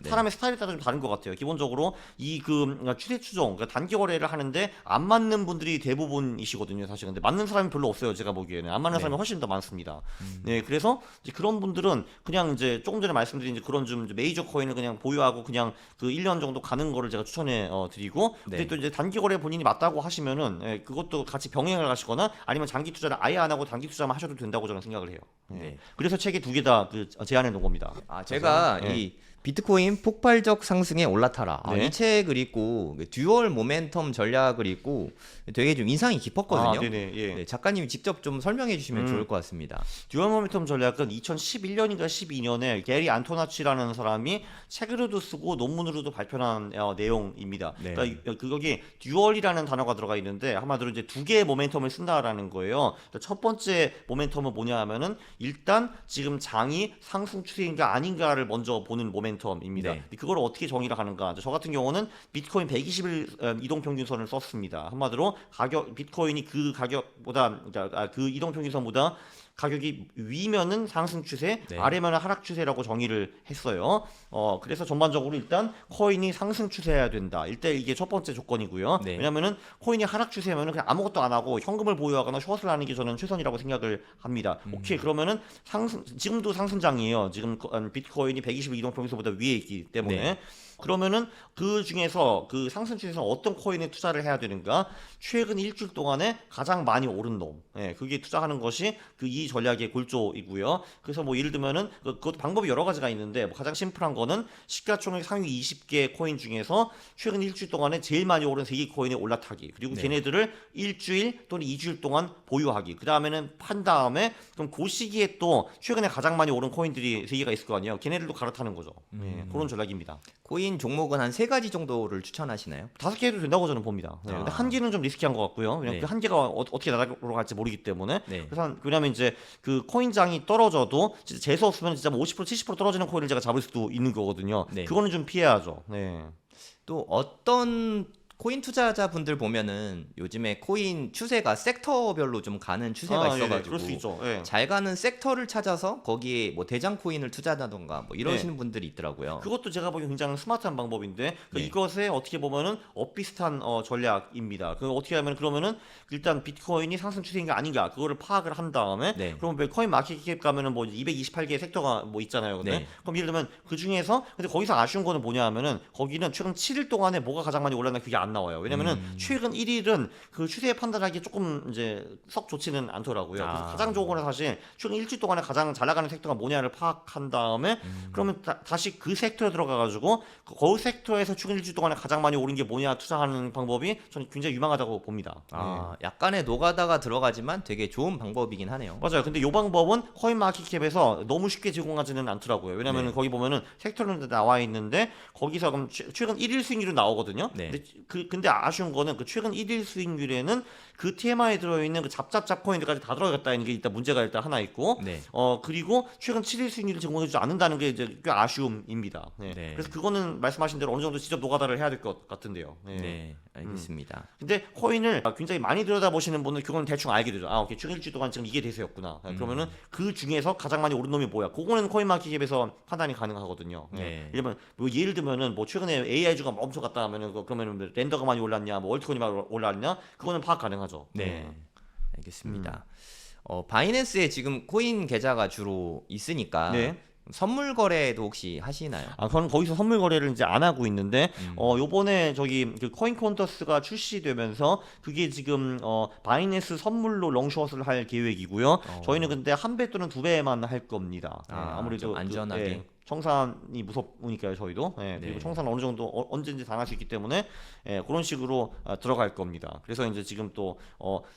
네. 사람의 스타일에 따라 좀 다른 것 같아요. 기본적으로 이 추세 추종, 그러니까 단기 거래를 하는데 안 맞는 분들이 대부분이시거든요, 사실. 근데 맞는 사람이 별로 없어요, 제가 보기에는. 안 맞는 네. 사람이 훨씬 더 많습니다. 네, 그래서 이제 그런 분들은 그냥 이제 조금 전에 말씀드린 이제 그런 좀 메이저 코인을 그냥 보유하고 그냥 그 1년 정도 가는 거를 제가 추천해 드리고, 근데 네. 또 이제 단기 거래 본인이 맞다고 하시면은 예, 그것도 같이 병행을 하시거나 아니면 장기 투자를 아예 안 하고 단기 투자만 하셔도 된다고 저는 생각을 해요. 예. 네. 그래서 책에 두 개 다 그 제안해 놓은 겁니다. 아, 제가 그래서, 예. 이 비트코인 폭발적 상승에 올라타라. 네. 이 책을 읽고 듀얼 모멘텀 전략을 읽고 되게 좀 인상이 깊었거든요. 네네. 예. 네, 작가님이 직접 좀 설명해 주시면 좋을 것 같습니다. 듀얼 모멘텀 전략은 2011년인가 12년에 게리 안토나치라는 사람이 책으로도 쓰고 논문으로도 발표한 내용입니다. 네. 그러니까 거기 듀얼이라는 단어가 들어가 있는데 한마디로 이제 두 개의 모멘텀을 쓴다라는 거예요. 그러니까 첫 번째 모멘텀은 뭐냐 하면은 일단 지금 장이 상승 추세인가 아닌가를 먼저 보는 모멘텀입니다. 네. 그걸 어떻게 정의를 하는가? 저 같은 경우는 비트코인 120일 이동 평균선을 썼습니다. 한마디로 가격 비트코인이 그 가격보다 그러니까 그 이동 평균선보다 가격이 위면은 상승 추세, 네. 아래면은 하락 추세라고 정의를 했어요. 그래서 전반적으로 일단 코인이 상승 추세해야 된다. 일단 이게 첫 번째 조건이고요. 네. 왜냐면은 코인이 하락 추세면은 그냥 아무것도 안 하고 현금을 보유하거나 숏을 하는 게 저는 최선이라고 생각을 합니다. 오케이, 그러면은 지금도 상승장이에요. 지금 비트코인이 120일 이동 평균선보다 위에 있기 때문에. 네. 그러면은 그 중에서 그 상승 추세에서 어떤 코인에 투자를 해야 되는가? 최근 일주일 동안에 가장 많이 오른 놈. 예, 그게 투자하는 것이 그 이 전략의 골조이고요. 그래서 뭐 예를 들면은 그것도 방법이 여러 가지가 있는데 뭐 가장 심플한 거는 시가총액 상위 20개 코인 중에서 최근 일주일 동안에 제일 많이 오른 3개 코인에 올라타기. 그리고 네. 걔네들을 일주일 또는 2주일 동안 보유하기. 그 다음에는 판 다음에 그럼 그 시기에 또 최근에 가장 많이 오른 코인들이 3개가 있을 거 아니에요. 걔네들도 갈아타는 거죠. 예, 그런 전략입니다. 코인 종목은 한 3가지 정도를 추천하시나요? 5개 해도 된다고 저는 봅니다. 네, 근데 한 개는 좀 리스키한 것 같고요. 왜냐면 네. 그 한 개가 어떻게 날아갈지 모르기 때문에. 네. 그래서 왜냐면 이제 그 코인장이 떨어져도 진짜 재수 없으면 진짜 뭐 50% 70% 떨어지는 코인을 제가 잡을 수도 있는 거거든요. 네. 그거는 좀 피해야죠. 네. 또 어떤 코인 투자자분들 보면은 요즘에 코인 추세가 섹터별로 좀 가는 추세가 네네. 있어가지고 그럴 수 있죠. 예. 잘 가는 섹터를 찾아서 거기에 뭐 대장 코인을 투자하던가 뭐 이러시는 분들이 있더라고요. 그것도 제가 보기엔 굉장히 스마트한 방법인데 네. 이것에 어떻게 보면은 엇비슷한 전략입니다. 그 어떻게 하면 그러면은 일단 비트코인이 상승 추세인가 아닌가 그거를 파악을 한 다음에 네. 그럼 코인 마켓캡 가면은 뭐 228개 섹터가 뭐 있잖아요. 근데 네. 그럼 예를 들면 그 중에서 근데 거기서 아쉬운 거는 뭐냐 하면은 거기는 최근 7일 동안에 뭐가 가장 많이 올랐나 그게 안 나와요. 왜냐면은 최근 1일은 그 추세 판단하기 조금 이제 썩 좋지는 않더라고요. 그래서 가장 좋은 거는 사실 최근 일주일 동안에 가장 잘 나가는 섹터가 뭐냐를 파악한 다음에 그러면 다시 그 섹터에 들어가가지고 그 섹터에서 최근 일주일 동안에 가장 많이 오른 게 뭐냐 투자하는 방법이 저는 굉장히 유망하다고 봅니다. 아, 약간의 노가다가 들어가지만 되게 좋은 방법이긴 하네요. 맞아요. 근데 이 방법은 코인마켓캡에서 너무 쉽게 제공하지는 않더라고요. 왜냐면은 네. 거기 보면은 섹터는 나와 있는데 거기서 그럼 최근 1일 수익률은 나오거든요. 네. 근데 아쉬운 거는 그 최근 1일 수익률에는 그 TMI에 들어있는 그 잡잡잡 코인들까지 다 들어갔다는 게 일단 문제가 일단 하나 있고 네. 그리고 최근 7일 수익률을 제공해주지 않는다는 게 이제 꽤 아쉬움입니다. 네. 네. 그래서 그거는 말씀하신 대로 어느 정도 직접 노가다를 해야 될 것 같은데요. 네, 알겠습니다. 근데 코인을 굉장히 많이 들여다보시는 분은 그건 대충 알게 되죠. 아, 오케이. 최근 일주일 동안 지금 이게 대세였구나. 그러면은 그 중에서 가장 많이 오른 놈이 뭐야? 그거는 코인마켓캡에서 판단이 가능하거든요. 네. 예를 들면은 뭐 최근에 AI주가 엄청 갔다 하면은 그러면은 렌더가 많이 올랐냐, 뭐 얼트코인이 많이 올랐냐? 그거는 파악 가능하죠. 네, 알겠습니다. 바이낸스에 지금 코인 계좌가 주로 있으니까 네. 선물 거래도 혹시 하시나요? 저는 거기서 선물 거래를 이제 안 하고 있는데, 요번에 저기 그 코인 콘터스가 출시되면서 그게 지금 바이낸스 선물로 롱숏을 할 계획이고요. 저희는 근데 한 배 또는 두 배만 할 겁니다. 아, 아무래도 좀 안전하게. 청산이 무섭으니까요 저희도. 예, 그리고 네. 청산 어느 정도 언제든지 당할 수 있기 때문에 그런 식으로 들어갈 겁니다. 그래서 이제 지금 또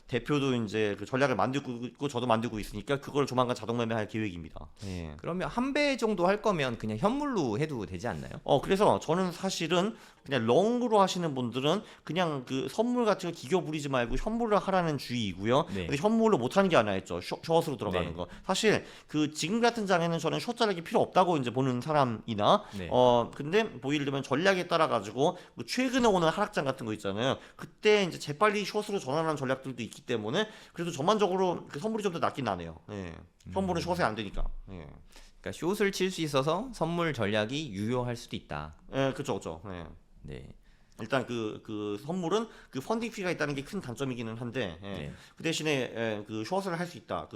대표도 이제 그 전략을 만들고 있고 저도 만들고 있으니까 그걸 조만간 자동 매매할 계획입니다. 예. 그러면 한 배 정도 할 거면 그냥 현물로 해도 되지 않나요? 그래서 저는 사실은 그냥 롱으로 하시는 분들은 그냥 그 선물 같은 거 기교 부리지 말고 현물로 하라는 주의이고요. 네. 근데 현물로 못하는 게 하나 있죠. 숏으로 들어가는 네. 거. 사실 그 지금 같은 장에는 저는 숏 전략이 필요 없다고 이제 보는 사람이나 네. 근데 뭐 예를 들면 전략에 따라 가지고 뭐 최근에 오는 하락장 같은 거 있잖아요. 그때 이제 재빨리 숏으로 전환하는 전략들도 있기 때문에 그래도 전반적으로 그 선물이 좀 더 낫긴 나네요. 예. 현물은 숏에 안 되니까. 예. 그러니까 숏을 칠 수 있어서 선물 전략이 유효할 수도 있다. 예, 그쵸, 그쵸. 예. 네. 일단 그 선물은 그 펀딩 피가 있다는 게 큰 단점이기는 한데 네. 그 대신에 그 숏을 할 수 있다.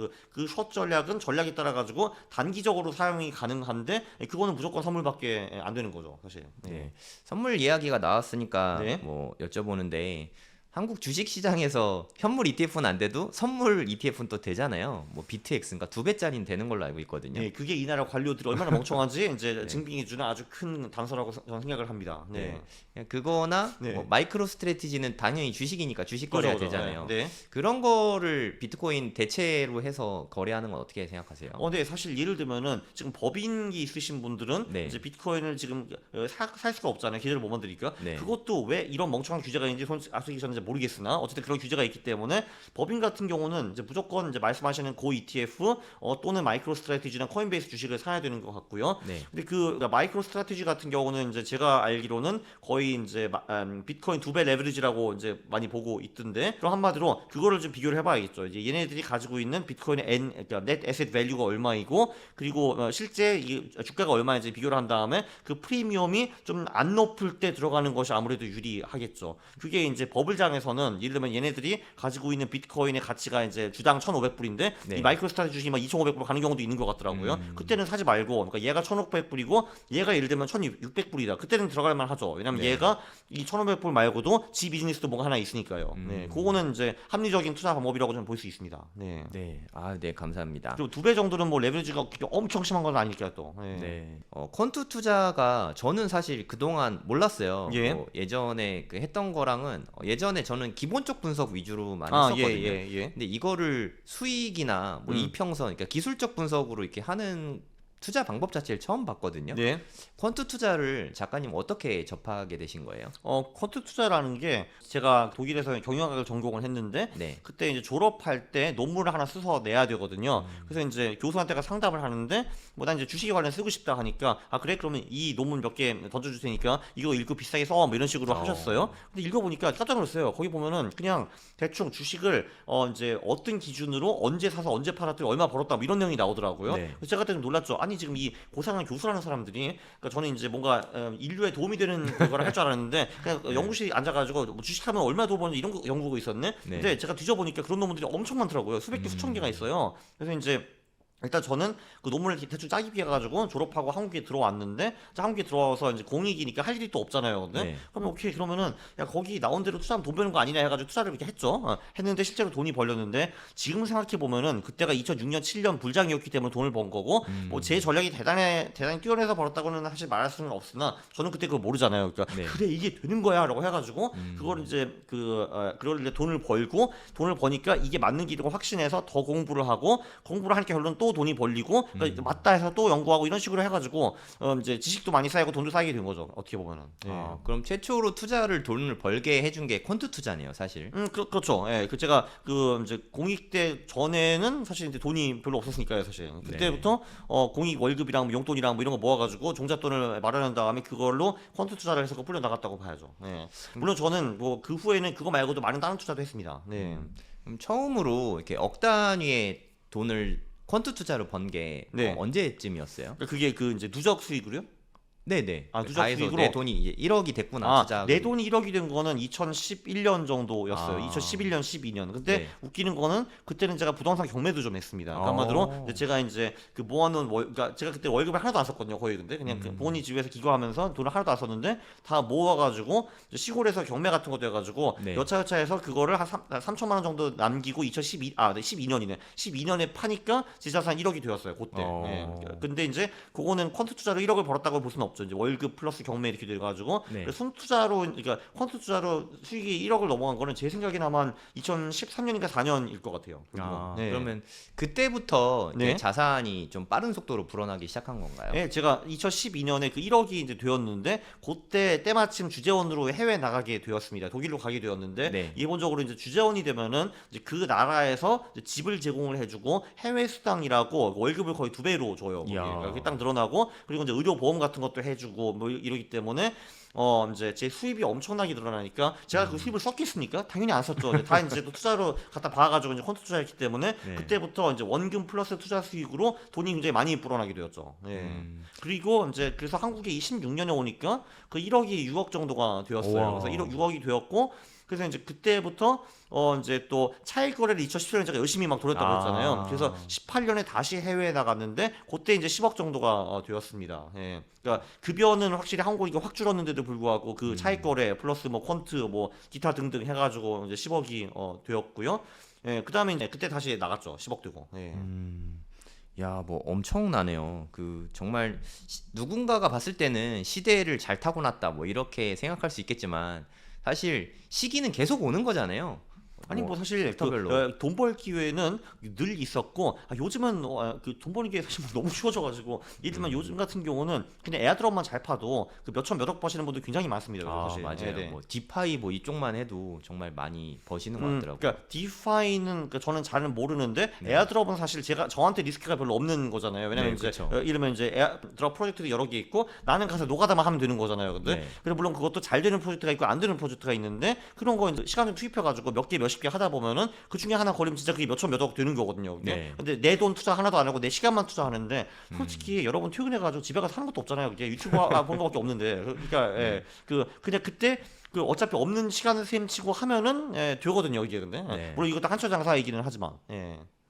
숏 전략은 전략에 따라 가지고 단기적으로 사용이 가능한데 그거는 무조건 선물밖에 안 되는 거죠, 사실. 네. 선물 이야기가 나왔으니까 네. 뭐 여쭤보는데 한국 주식 시장에서 현물 ETF는 안 돼도 선물 ETF는 또 되잖아요. 뭐 BTX인가 2배짜리는 되는 걸로 알고 있거든요. 네, 그게 이 나라 관료들이 얼마나 멍청한지 이제 네. 증빙해주는 아주 큰 단서라고 저는 생각을 합니다. 네. 네. 그냥 그거나 네. 뭐 마이크로 스트래티지는 당연히 주식이니까 주식 거래가 그죠, 그죠. 되잖아요. 네. 그런 거를 비트코인 대체로 해서 거래하는 건 어떻게 생각하세요? 네, 사실 예를 들면은 지금 법인기 있으신 분들은 네. 이제 비트코인을 지금 살 수가 없잖아요. 계좌를 못 만드니까. 네. 그것도 왜 이런 멍청한 규제가 있는지 솔직히 저는 이제 모르겠으나 어쨌든 그런 규제가 있기 때문에 법인 같은 경우는 이제 무조건 이제 말씀하시는 고 ETF 또는 마이크로 스트래티지나 코인베이스 주식을 사야 되는 것 같고요. 네. 근데 그러니까 마이크로 스트래티지 같은 경우는 이제 제가 알기로는 거의 이제 비트코인 2배 레버리지라고 이제 많이 보고 있던데 그럼 한마디로 그거를 좀 비교를 해봐야겠죠. 이제 얘네들이 가지고 있는 비트코인의 그러니까 넷 에셋 밸류가 얼마이고 그리고 실제 이 주가가 얼마인지 비교를 한 다음에 그 프리미엄이 좀 안 높을 때 들어가는 것이 아무래도 유리하겠죠. 그게 이제 버블장에서는 예를 들면 얘네들이 가지고 있는 비트코인의 가치가 이제 주당 1,500불인데 네. 이 마이크로 스트래티지 주식이 막 2,500불 가는 경우도 있는 것 같더라고요. 그때는 사지 말고 그러니까 얘가 1,500불이고 얘가 예를 들면 1,600불이다. 그때는 들어갈 만하죠. 왜냐면 네. 얘가 이 1,500불 말고도 지 비즈니스도 뭐가 하나 있으니까요. 네, 그거는 이제 합리적인 투자 방법이라고 저는 볼 수 있습니다. 네. 네. 아, 네, 감사합니다. 그리고 2배 정도는 뭐 레버리지가 엄청 심한 건 아니니까 또. 네. 네. 퀀투 투자가 저는 사실 그동안 몰랐어요. 예. 뭐 예전에 그 했던 거랑은 예전에 저는 기본적 분석 위주로 많이 아, 했었거든요. 예. 근데 이거를 수익이나 뭐 이평선, 그러니까 기술적 분석으로 이렇게 하는 투자 방법 자체를 처음 봤거든요. 네. 퀀투 투자를 작가님 어떻게 접하게 되신 거예요? 쿼트 투자라는 게 제가 독일에서 경영학을 전공을 했는데 네. 그때 이제 졸업할 때 논문을 하나 써서 내야 되거든요. 그래서 이제 교수한테가 상담을 하는데 뭐 난 이제 주식에 관련 쓰고 싶다 하니까 아 그래 그러면 이 논문 몇 개 던져줄 테니까 이거 읽고 비싸게 써 뭐 이런 식으로 하셨어요. 근데 읽어보니까 깜짝 놀랐어요. 거기 보면은 그냥 대충 주식을 이제 어떤 기준으로 언제 사서 언제 팔았더니 얼마 벌었다 뭐 이런 내용이 나오더라고요. 네. 그래서 제가 그때 좀 놀랐죠. 아니 지금 이 고상한 교수라는 사람들이 그러니까 저는 이제 뭔가 인류에 도움이 되는 그걸 할 줄 알았는데 그냥 연구실에 앉아가지고 뭐 주식하면 얼마 더 버는지 이런 거 연구가 있었네. 네. 근데 제가 뒤져보니까 그런 논문들이 엄청 많더라고요. 수백 개, 수천 개가 있어요. 그래서 이제 일단 저는 그 논문을 대충 짜기 위해 가지고 졸업하고 한국에 들어왔는데 한국에 들어와서 이제 공익이니까 할 일이 또 없잖아요. 근데 네. 그러면 오케이 그러면은 야 거기 나온 대로 투자하면 돈 버는 거 아니냐 해가지고 투자를 이렇게 했죠. 했는데 실제로 돈이 벌렸는데 지금 생각해 보면은 그때가 2006년 7년 불장이었기 때문에 돈을 번 거고 뭐 제 전략이 대단히 뛰어내서 벌었다고는 사실 말할 수는 없으나 저는 그때 그걸 모르잖아요. 그러니까 네. 그래 이게 되는 거야라고 해가지고 그걸 이제 그걸 이제 돈을 벌고 돈을 버니까 이게 맞는 길이고 확신해서 더 공부를 하고 공부를 하니까 결론 또 돈이 벌리고 그러니까 맞다 해서 또 연구하고 이런 식으로 해가지고 이제 지식도 많이 쌓이고 돈도 쌓이게 된 거죠. 어떻게 보면은. 예. 그럼 최초로 투자를 돈을 벌게 해준 게 퀀투 투자네요, 사실. 그렇죠. 예, 제가 이제 공익 때 전에는 사실 이제 돈이 별로 없었으니까요, 사실. 그때부터 공익 월급이랑 뭐 용돈이랑 뭐 이런 거 모아가지고 종잣돈을 마련한 다음에 그걸로 퀀트 투자를 해서 뿌려 나갔다고 봐야죠. 예. 물론 저는 뭐 그 후에는 그거 말고도 많은 다른 투자도 했습니다. 네. 그럼 처음으로 이렇게 억 단위의 돈을 퀀투 투자로 번 게 네. 언제쯤이었어요? 그게 그 이제 누적 수익으로요? 네네. 아, 누적 다 해서 수익으로? 내 돈이 이제 1억이 됐구나. 투자. 내 돈이 1억이 된 거는 2011년 정도였어요. 아. 2011년, 12년. 근데 네. 웃기는 거는 그때는 제가 부동산 경매도 좀 했습니다. 그러니까 한마디로 이제 제가 이제 그 모아놓은 그러니까 제가 그때 월급을 하나도 안 썼거든요. 거의 근데 그냥 그 부모님 집에서 기거하면서 돈을 하나도 안 썼는데 다 모아가지고 이제 시골에서 경매 같은 것도 해가지고 네. 여차여차해서 그거를 한 3천만 원 정도 남기고 12년이네. 12년에 파니까 제 자산 1억이 되었어요. 그때. 예. 근데 이제 그거는 퀀트 투자로 1억을 벌었다고 볼 수는 없죠. 이제 월급 플러스 경매 이렇게 돼가지고 네. 순 투자로 그러니까 퀀트 투자로 수익이 1억을 넘어간 거는 제 생각에는 아마 2013년인가 4년일 것 같아요. 네. 그러면 그때부터 이제 네. 자산이 좀 빠른 속도로 불어나기 시작한 건가요? 네, 제가 2012년에 그 1억이 이제 되었는데 그때 때마침 주재원으로 해외 나가게 되었습니다. 독일로 가게 되었는데 네. 기본적으로 이제 주재원이 되면은 이제 그 나라에서 이제 집을 제공을 해주고 해외 수당이라고 월급을 거의 2배로 줘요. 거기. 이야. 그렇게 딱 늘어나고 그리고 이제 의료 보험 같은 것도 해주고 뭐 이러기 때문에 이제 제 수입이 엄청나게 늘어나니까 제가 그 수입을 썼겠습니까? 당연히 안 썼죠. 이제 또 투자로 갖다 박아가지고 이제 콘트 투자했기 때문에 네. 그때부터 이제 원금 플러스 투자 수익으로 돈이 굉장히 많이 불어나게 되었죠. 예. 그리고 이제 그래서 한국에 26년에 오니까 그 1억이 6억 정도가 되었어요. 우와. 그래서 1억 6억이 되었고 그래서 이제 그때부터 이제 또 차익 거래를 2017년에 제가 열심히 막 돌렸다고 했잖아요. 그래서 18년에 다시 해외에 나갔는데 그때 이제 10억 정도가 되었습니다. 예. 그러니까 급여는 확실히 한국이 확 줄었는데도 불구하고 그 차익 거래 플러스 뭐 퀀트 뭐 기타 등등 해가지고 이제 10억이 되었고요. 예. 그다음에 이제 그때 다시 나갔죠. 10억 되고. 예. 야, 뭐 엄청나네요. 그 정말 누군가가 봤을 때는 시대를 잘 타고났다 뭐 이렇게 생각할 수 있겠지만 사실 시기는 계속 오는 거잖아요. 아니 뭐 사실 섹터별로. 돈 벌 기회는 늘 있었고 요즘은 그 돈 버는 게 사실 너무 쉬워져가지고 예를 들면 요즘 같은 경우는 그냥 에어드롭만 잘 파도 그 몇천 몇억 버시는 분들 굉장히 많습니다. 그래서 사실. 맞아요. 네네. 뭐 디파이 뭐 이쪽만 해도 정말 많이 버시는 것 같더라고요. 그러니까 디파이는 그러니까 저는 잘은 모르는데 네. 에어드롭은 사실 저한테 리스크가 별로 없는 거잖아요. 왜냐면 네, 이제 그쵸. 이러면 이제 에어드롭 프로젝트도 여러 개 있고 나는 가서 노가다만 하면 되는 거잖아요. 근데 네. 그래 물론 그것도 잘 되는 프로젝트가 있고 안 되는 프로젝트가 있는데 그런 거 이제 시간을 투입해가지고 몇 개 몇십 개 하다 보면은 그 중에 하나 걸리면 진짜 그게 몇천 몇억 되는 거거든요. 네. 근데 내 돈 투자 하나도 안 하고 내 시간만 투자하는데 솔직히 여러분 퇴근해가지고 집에 가서 하는 것도 없잖아요. 그게 유튜브 보는 거밖에 없는데 그러니까 그냥 그때 그 어차피 없는 시간을 셈치고 하면은 되거든요 이게 근데 네. 물론 이것도 한철 장사이기는 하지만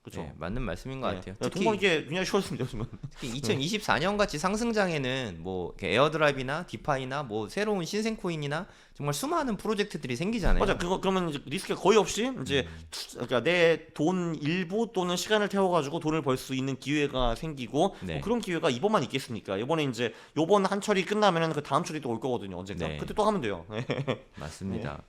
그렇죠. 네, 맞는 말씀인 것 같아요. 돈 버는 게 굉장히 쉬웠습니다 요즘은. 특히 2024년 같이 상승장에는 뭐 이렇게 에어드랍이나 디파이나 뭐 새로운 신생 코인이나 정말 수많은 프로젝트들이 생기잖아요. 맞아. 그러면 이제 리스크가 거의 없이 이제 그러니까 내 돈 일부 또는 시간을 태워가지고 돈을 벌 수 있는 기회가 생기고 네. 뭐 그런 기회가 이번만 있겠습니까? 이번에 이제 요번 한철이 끝나면은 그 다음 철이 또 올 거거든요. 언젠가. 네. 그때 또 하면 돼요. 맞습니다.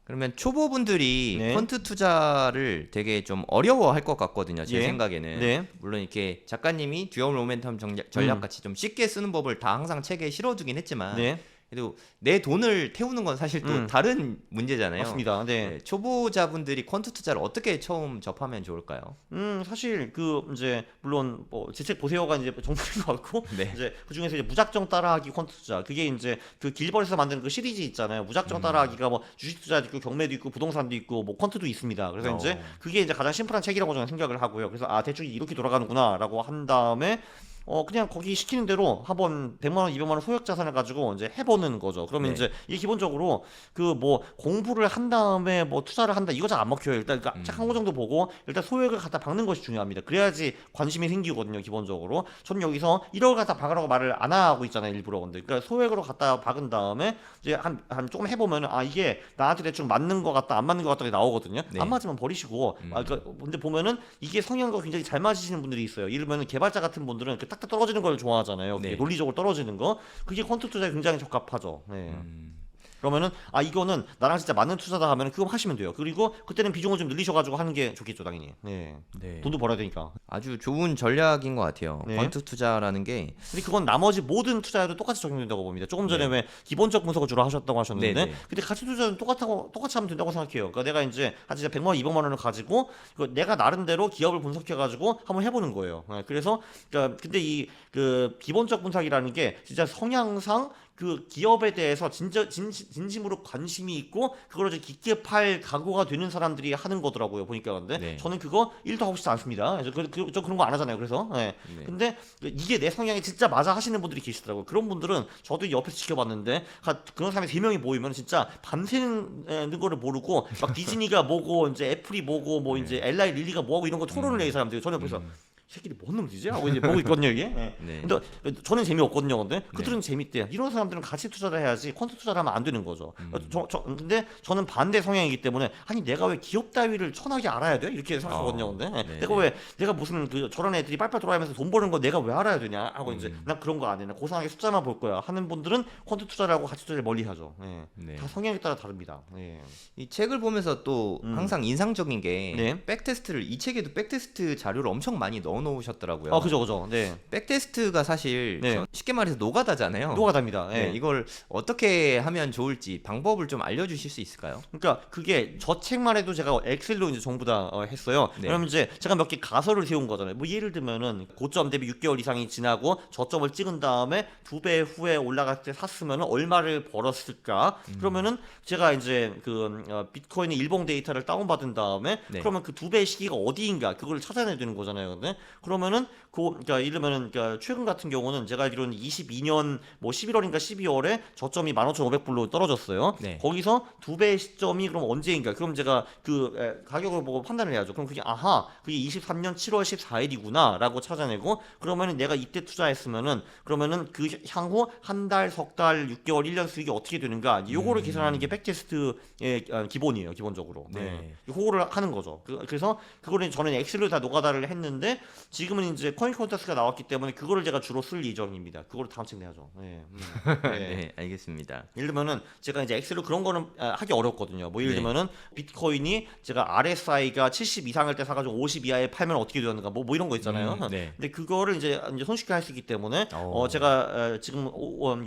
그러면 초보분들이 네. 펀트 투자를 되게 좀 어려워할 것 같거든요. 제 예. 생각에는. 네. 물론 이렇게 작가님이 듀얼 모멘텀 전략 같이 좀 쉽게 쓰는 법을 다 항상 책에 실어두긴 했지만 네. 그래도 내 돈을 태우는 건 사실 또 다른 문제잖아요. 맞습니다. 네. 네, 초보자분들이 퀀트 투자를 어떻게 처음 접하면 좋을까요? 사실 그 이제 물론 뭐 제 책 보세요가 이제 정보인 것 같고 네. 이제 그 중에서 이제 무작정 따라하기 퀀트 투자 그게 이제 그 길버에서 만든 그 시리즈 있잖아요. 무작정 따라하기가 뭐 주식 투자도 있고 경매도 있고 부동산도 있고 뭐 퀀트도 있습니다. 그래서 이제 그게 이제 가장 심플한 책이라고 저는 생각을 하고요. 그래서 대충 이렇게 돌아가는구나라고 한 다음에 그냥 거기 시키는 대로 한번 100만 원, 200만 원 소액 자산을 가지고 이제 해보는 거죠. 그러면 네. 이제 이게 기본적으로 그 뭐 공부를 한 다음에 뭐 투자를 한다 이거 잘 안 먹혀요. 일단 딱 한 거 정도 보고 일단 소액을 갖다 박는 것이 중요합니다. 그래야지 관심이 생기거든요. 기본적으로 저는 여기서 1억을 갖다 박으라고 말을 안 하고 있잖아요. 일부러 근데 그러니까 소액으로 갖다 박은 다음에 이제 한 조금 해보면은 이게 나한테 대충 맞는 것 같다 안 맞는 것 같다 나오거든요. 네. 안 맞으면 버리시고 그러니까 근데 보면은 이게 성향과 굉장히 잘 맞으시는 분들이 있어요. 예를 들면 개발자 같은 분들은 그 딱딱 떨어지는 걸 좋아하잖아요. 네. 논리적으로 떨어지는 거 그게 퀀트 투자에 굉장히 적합하죠. 네. 그러면은 이거는 나랑 진짜 맞는 투자다 하면은 그거 하시면 돼요. 그리고 그때는 비중을 좀 늘리셔가지고 하는 게 좋겠죠, 당연히. 네. 네. 돈도 벌어야 되니까. 아주 좋은 전략인 것 같아요. 네. 펀트 투자라는 게 근데 그건 나머지 모든 투자에도 똑같이 적용된다고 봅니다. 조금 전에 왜 기본적 분석을 주로 하셨다고 하셨는데, 네, 네. 근데 가치 투자는 똑같이 하면 된다고 생각해요. 그러니까 내가 이제 한 진짜 100만 원, 200만 원을 가지고 내가 나름대로 기업을 분석해가지고 한번 해보는 거예요. 네, 그래서 그러니까 근데 이 그 기본적 분석이라는 게 진짜 성향상 그 기업에 대해서 진심으로 관심이 있고 그걸 이제 깊게 팔 각오가 되는 사람들이 하는 거더라고요. 보니까. 근데 네. 저는 그거 1도 하고 싶지 않습니다. 저 그런 거 안 하잖아요. 그래서 예. 네. 근데 이게 내 성향이 진짜 맞아 하시는 분들이 계시더라고요. 그런 분들은 저도 옆에서 지켜봤는데 그런 사람이 3명이 모이면 진짜 밤새는 거를 모르고 막 디즈니가 뭐고 이제 애플이 뭐고 뭐 이제 엘라이 릴리가 뭐하고 이런 거 토론을 해 이 사람들이. 저는 옆에서 이 새끼들 뭔 놈이지? 하고 이제 보고 있거든요 이게. 예. 네. 근데 저는 재미없거든요. 근데 그들은 재밌대요. 이런 사람들은 같이 투자를 해야지 콘텐츠 투자를 하면 안 되는 거죠. 근데 저는 반대 성향이기 때문에 아니 내가 왜 기업 따위를 천하게 알아야 돼? 이렇게 생각하거든요. 근데 네. 내가 왜 내가 무슨 그 저런 애들이 빨빨 돌아가면서 돈 버는 거 내가 왜 알아야 되냐 하고 이제 난 그런 거 안 해. 나 고상하게 숫자만 볼 거야 하는 분들은 콘텐츠 투자를 하고 가치 투자를 멀리 하죠. 예. 네. 다 성향에 따라 다릅니다. 예. 이 책을 보면서 또 항상 인상적인 게 네. 백테스트를 이 책에도 백테스트 자료를 엄청 많이 넣어 놓으셨더라고요. 그죠. 네. 백테스트가 사실 네. 쉽게 말해서 노가다잖아요. 노가다입니다. 예. 네, 이걸 어떻게 하면 좋을지 방법을 좀 알려주실 수 있을까요? 그러니까 그게 저 책만 해도 제가 엑셀로 이제 전부 다 했어요. 네. 그러면 이제 제가 몇 개 가설을 세운 거잖아요. 뭐 예를 들면은 고점 대비 6개월 이상이 지나고 저점을 찍은 다음에 2배 후에 올라갈 때 샀으면은 얼마를 벌었을까? 그러면은 제가 이제 그 비트코인의 일봉 데이터를 다운받은 다음에 네. 그러면 그 2배의 시기가 어디인가 그걸 찾아내야 되는 거잖아요. 근데 그러면은 그러니까 이러면은 그러니까 최근 같은 경우는 제가 알기로는 22년 뭐 11월인가 12월에 저점이 15,500불로 떨어졌어요. 네. 거기서 2배의 시점이 그럼 언제인가? 그럼 제가 그 가격을 보고 판단을 해야죠. 그럼 그게 그게 23년 7월 14일이구나라고 찾아내고 그러면은 내가 이때 투자했으면은 그러면은 그 향후 한 달, 석 달, 6개월, 1년 수익이 어떻게 되는가? 요거를 계산하는 게 백테스트의 기본이에요. 기본적으로. 네. 요거를 하는 거죠. 그래서 그거를 저는 엑셀로 다 노가다를 했는데 지금은 이제 코인 컨테스트가 나왔기 때문에 그거를 제가 주로 쓸 예정입니다. 그거를 다음 책 내야죠. 네. 네, 알겠습니다. 예를 들면은 제가 이제 엑셀로 그런 거는 하기 어렵거든요. 뭐 예를 네. 들면은 비트코인이 제가 RSI가 70 이상일 때 사가지고 50 이하에 팔면 어떻게 되는가 뭐 이런 거 있잖아요. 네. 근데 그거를 이제 손쉽게 할 수 있기 때문에 제가 지금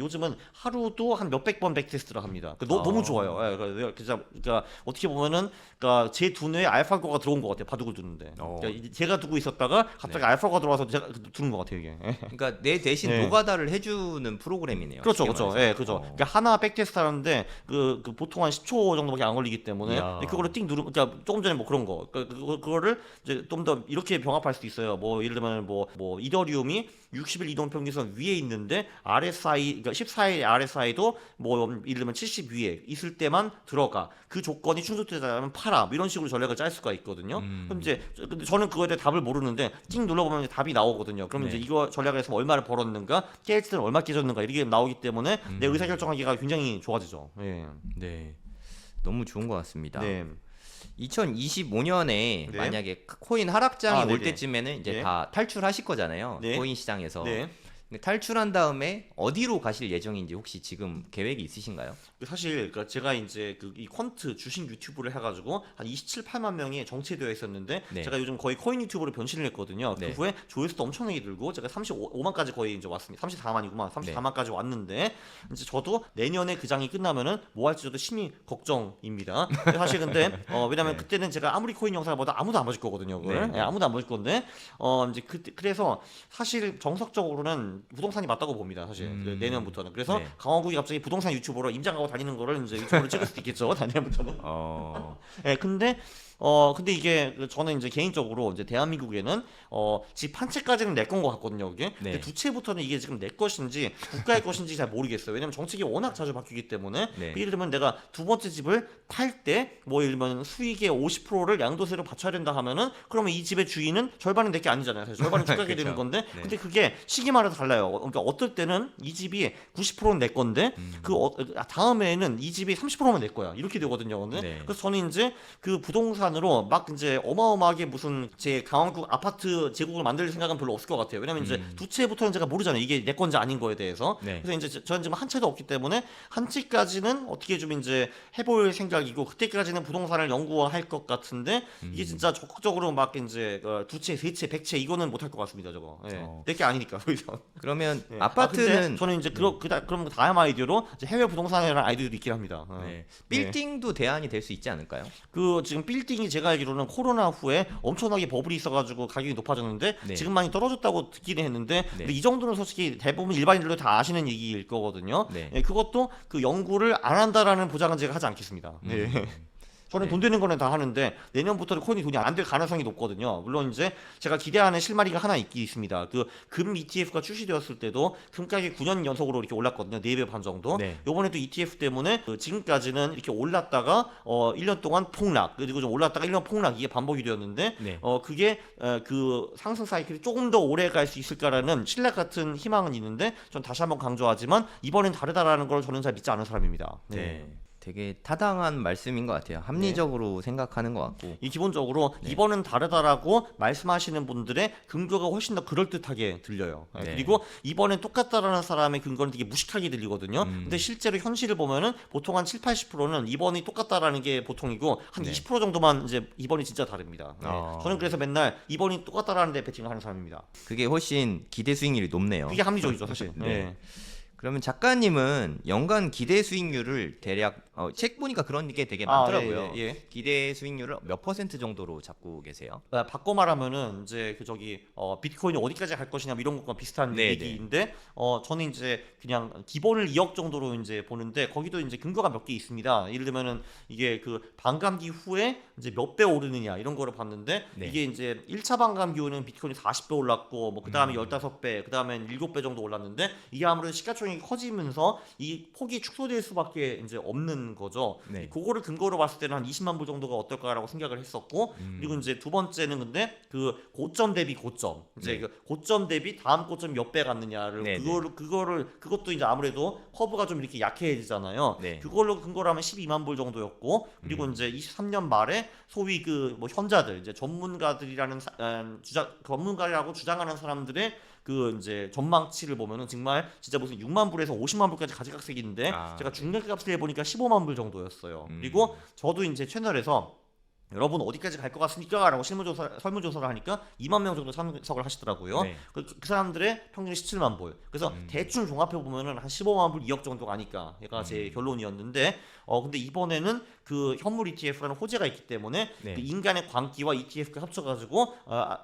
요즘은 하루도 한 몇백 번 백테스트를 합니다. 너무 좋아요. 그러니까 어떻게 보면은 그러니까 제 두뇌에 알파고가 들어온 것 같아요. 바둑을 두는데. 그러니까 제가 두고 있었다가 갑자기 알파고가 들어와서 제가 두는 것 같아요 이게. 그러니까 내 대신 네. 노가다를 해주는 프로그램이네요. 그렇죠, 쉽게 그렇죠. 말해서. 예, 그렇죠. 그러니까 하나 백테스트 하는데 그 보통 한 10초 정도밖에 안 걸리기 때문에 이야. 그거를 띵 누르. 그러니까 조금 전에 뭐 그런 거. 그거를 이제 좀 더 이렇게 병합할 수 있어요. 뭐 예를 들면 뭐 이더리움이 60일 이동 평균선 위에 있는데 RSI 그러니까 14일 RSI도 뭐 예를 들면 70 위에 있을 때만 들어가. 그 조건이 충족되자면 팔아. 뭐 이런 식으로 전략을 짤 수가 있거든요. 그럼 이제 근데 저는 그거에 대해 답을 모르는데 띵 눌러보면 이제 답이 나오거든요. 그러면 네. 이제 이거 전략을 해서 얼마를 벌었는가, 깨질 때는 얼마 깨졌는가 이렇게 나오기 때문에 내 의사 결정하기가 굉장히 좋아지죠. 예. 네, 너무 좋은 것 같습니다. 네. 2025년에 네. 만약에 코인 하락장이 올 네네. 때쯤에는 이제 네. 다 탈출하실 거잖아요. 네. 코인 시장에서. 네. 근데 탈출한 다음에 어디로 가실 예정인지 혹시 지금 계획이 있으신가요? 사실 그러니까 제가 이제 이 퀀트 주식 유튜브를 해가지고 한 27, 8만 명이 정체되어 있었는데 네. 제가 요즘 거의 코인 유튜브로 변신을 했거든요. 네. 그 후에 조회수도 엄청나게 들고 제가 35만까지 거의 이제 왔습니다. 34만이구만. 34만까지 왔는데 이제 저도 내년에 그 장이 끝나면은 뭐 할지 저도 심히 걱정입니다. 사실 근데 왜냐면 네. 그때는 제가 아무리 코인 영상을 봐도 아무도 안 봐줄 거거든요. 그걸. 네. 예, 아무도 안 봐줄 건데 이제 그래서 사실 정석적으로는 부동산이 맞다고 봅니다. 사실 내년부터는. 그래서 네. 강원국이 갑자기 부동산 유튜버로 임장가고 다니는 거를 이제 유튜브로 찍을 수도 있겠죠. 내년부터는. 예, 근데 이게 저는 이제 개인적으로 이제 대한민국에는 집 한 채까지는 내 건 것 같거든요. 이게. 네. 근데 두 채부터는 이게 지금 내 것인지 국가의 것인지 잘 모르겠어요. 왜냐면 정책이 워낙 자주 바뀌기 때문에 네. 예를 들면 내가 두 번째 집을 팔 때 뭐 예를 들면 수익의 50%를 양도세로 바쳐야 된다 하면은 그러면 이 집의 주인은 절반은 내 게 아니잖아요. 사실 절반은 국가게 되는 그쵸. 건데 네. 근데 그게 시기마다 달라요. 그러니까 어떨 때는 이 집이 90%는 내 건데 다음에는 이 집이 30%면 내 거야. 이렇게 되거든요. 근데 네. 그래서 저는 이제 그 부동산으로 막 이제 어마어마하게 무슨 제 강원국 아파트 제국을 만들 생각은 별로 없을 것 같아요. 왜냐면 이제 두 채부터는 제가 모르잖아요. 이게 내 건지 아닌 거에 대해서. 네. 그래서 이제 저는 지금 한 채도 없기 때문에 한 채까지는 어떻게 좀 이제 해볼 생각이고 그때까지는 부동산을 연구할 것 같은데 이게 진짜 적극적으로 막 이제 두 채, 세 채, 백 채 이거는 못 할 것 같습니다. 저거. 예. 내 게 아니니까. 그래서. 그러면 예. 근데 아파트는 저는 이제 그럼 다음 아이디어로 이제 해외 부동산이라는 아이디어도 있긴 합니다. 네. 빌딩도 대안이 될 수 있지 않을까요? 지금 빌딩 스윙이 제가 알기로는 코로나 후에 엄청나게 버블이 있어가지고 가격이 높아졌는데 네. 지금 많이 떨어졌다고 듣기는 했는데 네. 근데 이 정도는 솔직히 대부분 일반인들도 다 아시는 얘기일 거거든요. 네. 예, 그것도 그 연구를 안 한다라는 보장은 제가 하지 않겠습니다. 네. 저는 네. 돈 되는 거는 다 하는데 내년부터는 코인이 돈이 안 될 가능성이 높거든요. 물론 이제 제가 기대하는 실마리가 하나 있긴 있습니다. 그 금 ETF가 출시되었을 때도 금 가격이 9년 연속으로 이렇게 올랐거든요. 4배 반 정도. 네. 요번에도 ETF 때문에 그 지금까지는 이렇게 올랐다가 1년 동안 폭락, 그리고 좀 올랐다가 1년 폭락 이게 반복이 되었는데 네. 그게 그 상승 사이클이 조금 더 오래 갈 수 있을까라는 신락 같은 희망은 있는데 전 다시 한번 강조하지만 이번엔 다르다라는 걸 저는 잘 믿지 않은 사람입니다. 네. 되게 타당한 말씀인 것 같아요. 합리적으로 생각하는 것 같고. 이 기본적으로 네. 이번은 다르다라고 말씀하시는 분들의 근거가 훨씬 더 그럴듯하게 들려요. 네. 그리고 이번엔 똑같다라는 사람의 근거는 되게 무식하게 들리거든요. 근데 실제로 현실을 보면은 보통 한 7, 80%는 이번이 똑같다라는 게 보통이고 한 네. 20% 정도만 이제 이번이 진짜 다릅니다. 네. 아. 저는 그래서 맨날 이번이 똑같다라는 데 베팅을 하는 사람입니다. 그게 훨씬 기대 수익률이 높네요. 그게 합리적이죠, 사실. 네. 네. 그러면 작가님은 연간 기대 수익률을 대략 책 보니까 그런 게 되게 많더라고요. 예, 예. 기대 수익률을 몇 % 정도로 잡고 계세요? 바꿔 말하면은 이제 그 비트코인이 어디까지 갈 것이냐 뭐 이런 것과 비슷한 네, 얘기인데 저는 이제 그냥 기본을 2억 정도로 이제 보는데 거기도 이제 근거가 몇 개 있습니다. 예를 들면은 이게 그 반감기 후에 이제 몇 배 오르느냐 이런 거를 봤는데 네. 이게 이제 1차 반감기 후에는 비트코인이 40배 올랐고 뭐 그다음에 15배, 그다음엔 7배 정도 올랐는데 이게 아무래도 시가총액이 커지면서 이 폭이 축소될 수밖에 이제 없는 거죠. 네. 그거를 근거로 봤을 때는 한 20만 불 정도가 어떨까라고 생각을 했었고 그리고 이제 두 번째는 근데 그 고점 대비 고점 이제 네. 그 고점 대비 다음 고점 몇 배 갔느냐를 네, 그것도 이제 아무래도 커브가 좀 이렇게 약해지잖아요. 네. 그걸로 근거로 하면 12만 불 정도였고 그리고 이제 23년 말에 소위 그 뭐 현자들 이제 전문가들이라는 전문가라고 주장하는 사람들의 그 이제 전망치를 보면은 정말 진짜 무슨 6만 불에서 50만 불까지 가지각색인데 제가 중간값을 해보니까 15만 불 정도였어요. 그리고 저도 이제 채널에서 여러분 어디까지 갈 것 같습니까? 라고 설문조사를 하니까 2만 명 정도 참석을 하시더라고요. 네. 그 사람들의 평균이 17만 불. 그래서 대충 종합해보면은 한 15만 불, 2억 정도가 아니까 얘가 제 결론이었는데 근데 이번에는 그 현물 ETF라는 호재가 있기 때문에 네. 그 인간의 광기와 ETF가 합쳐가지고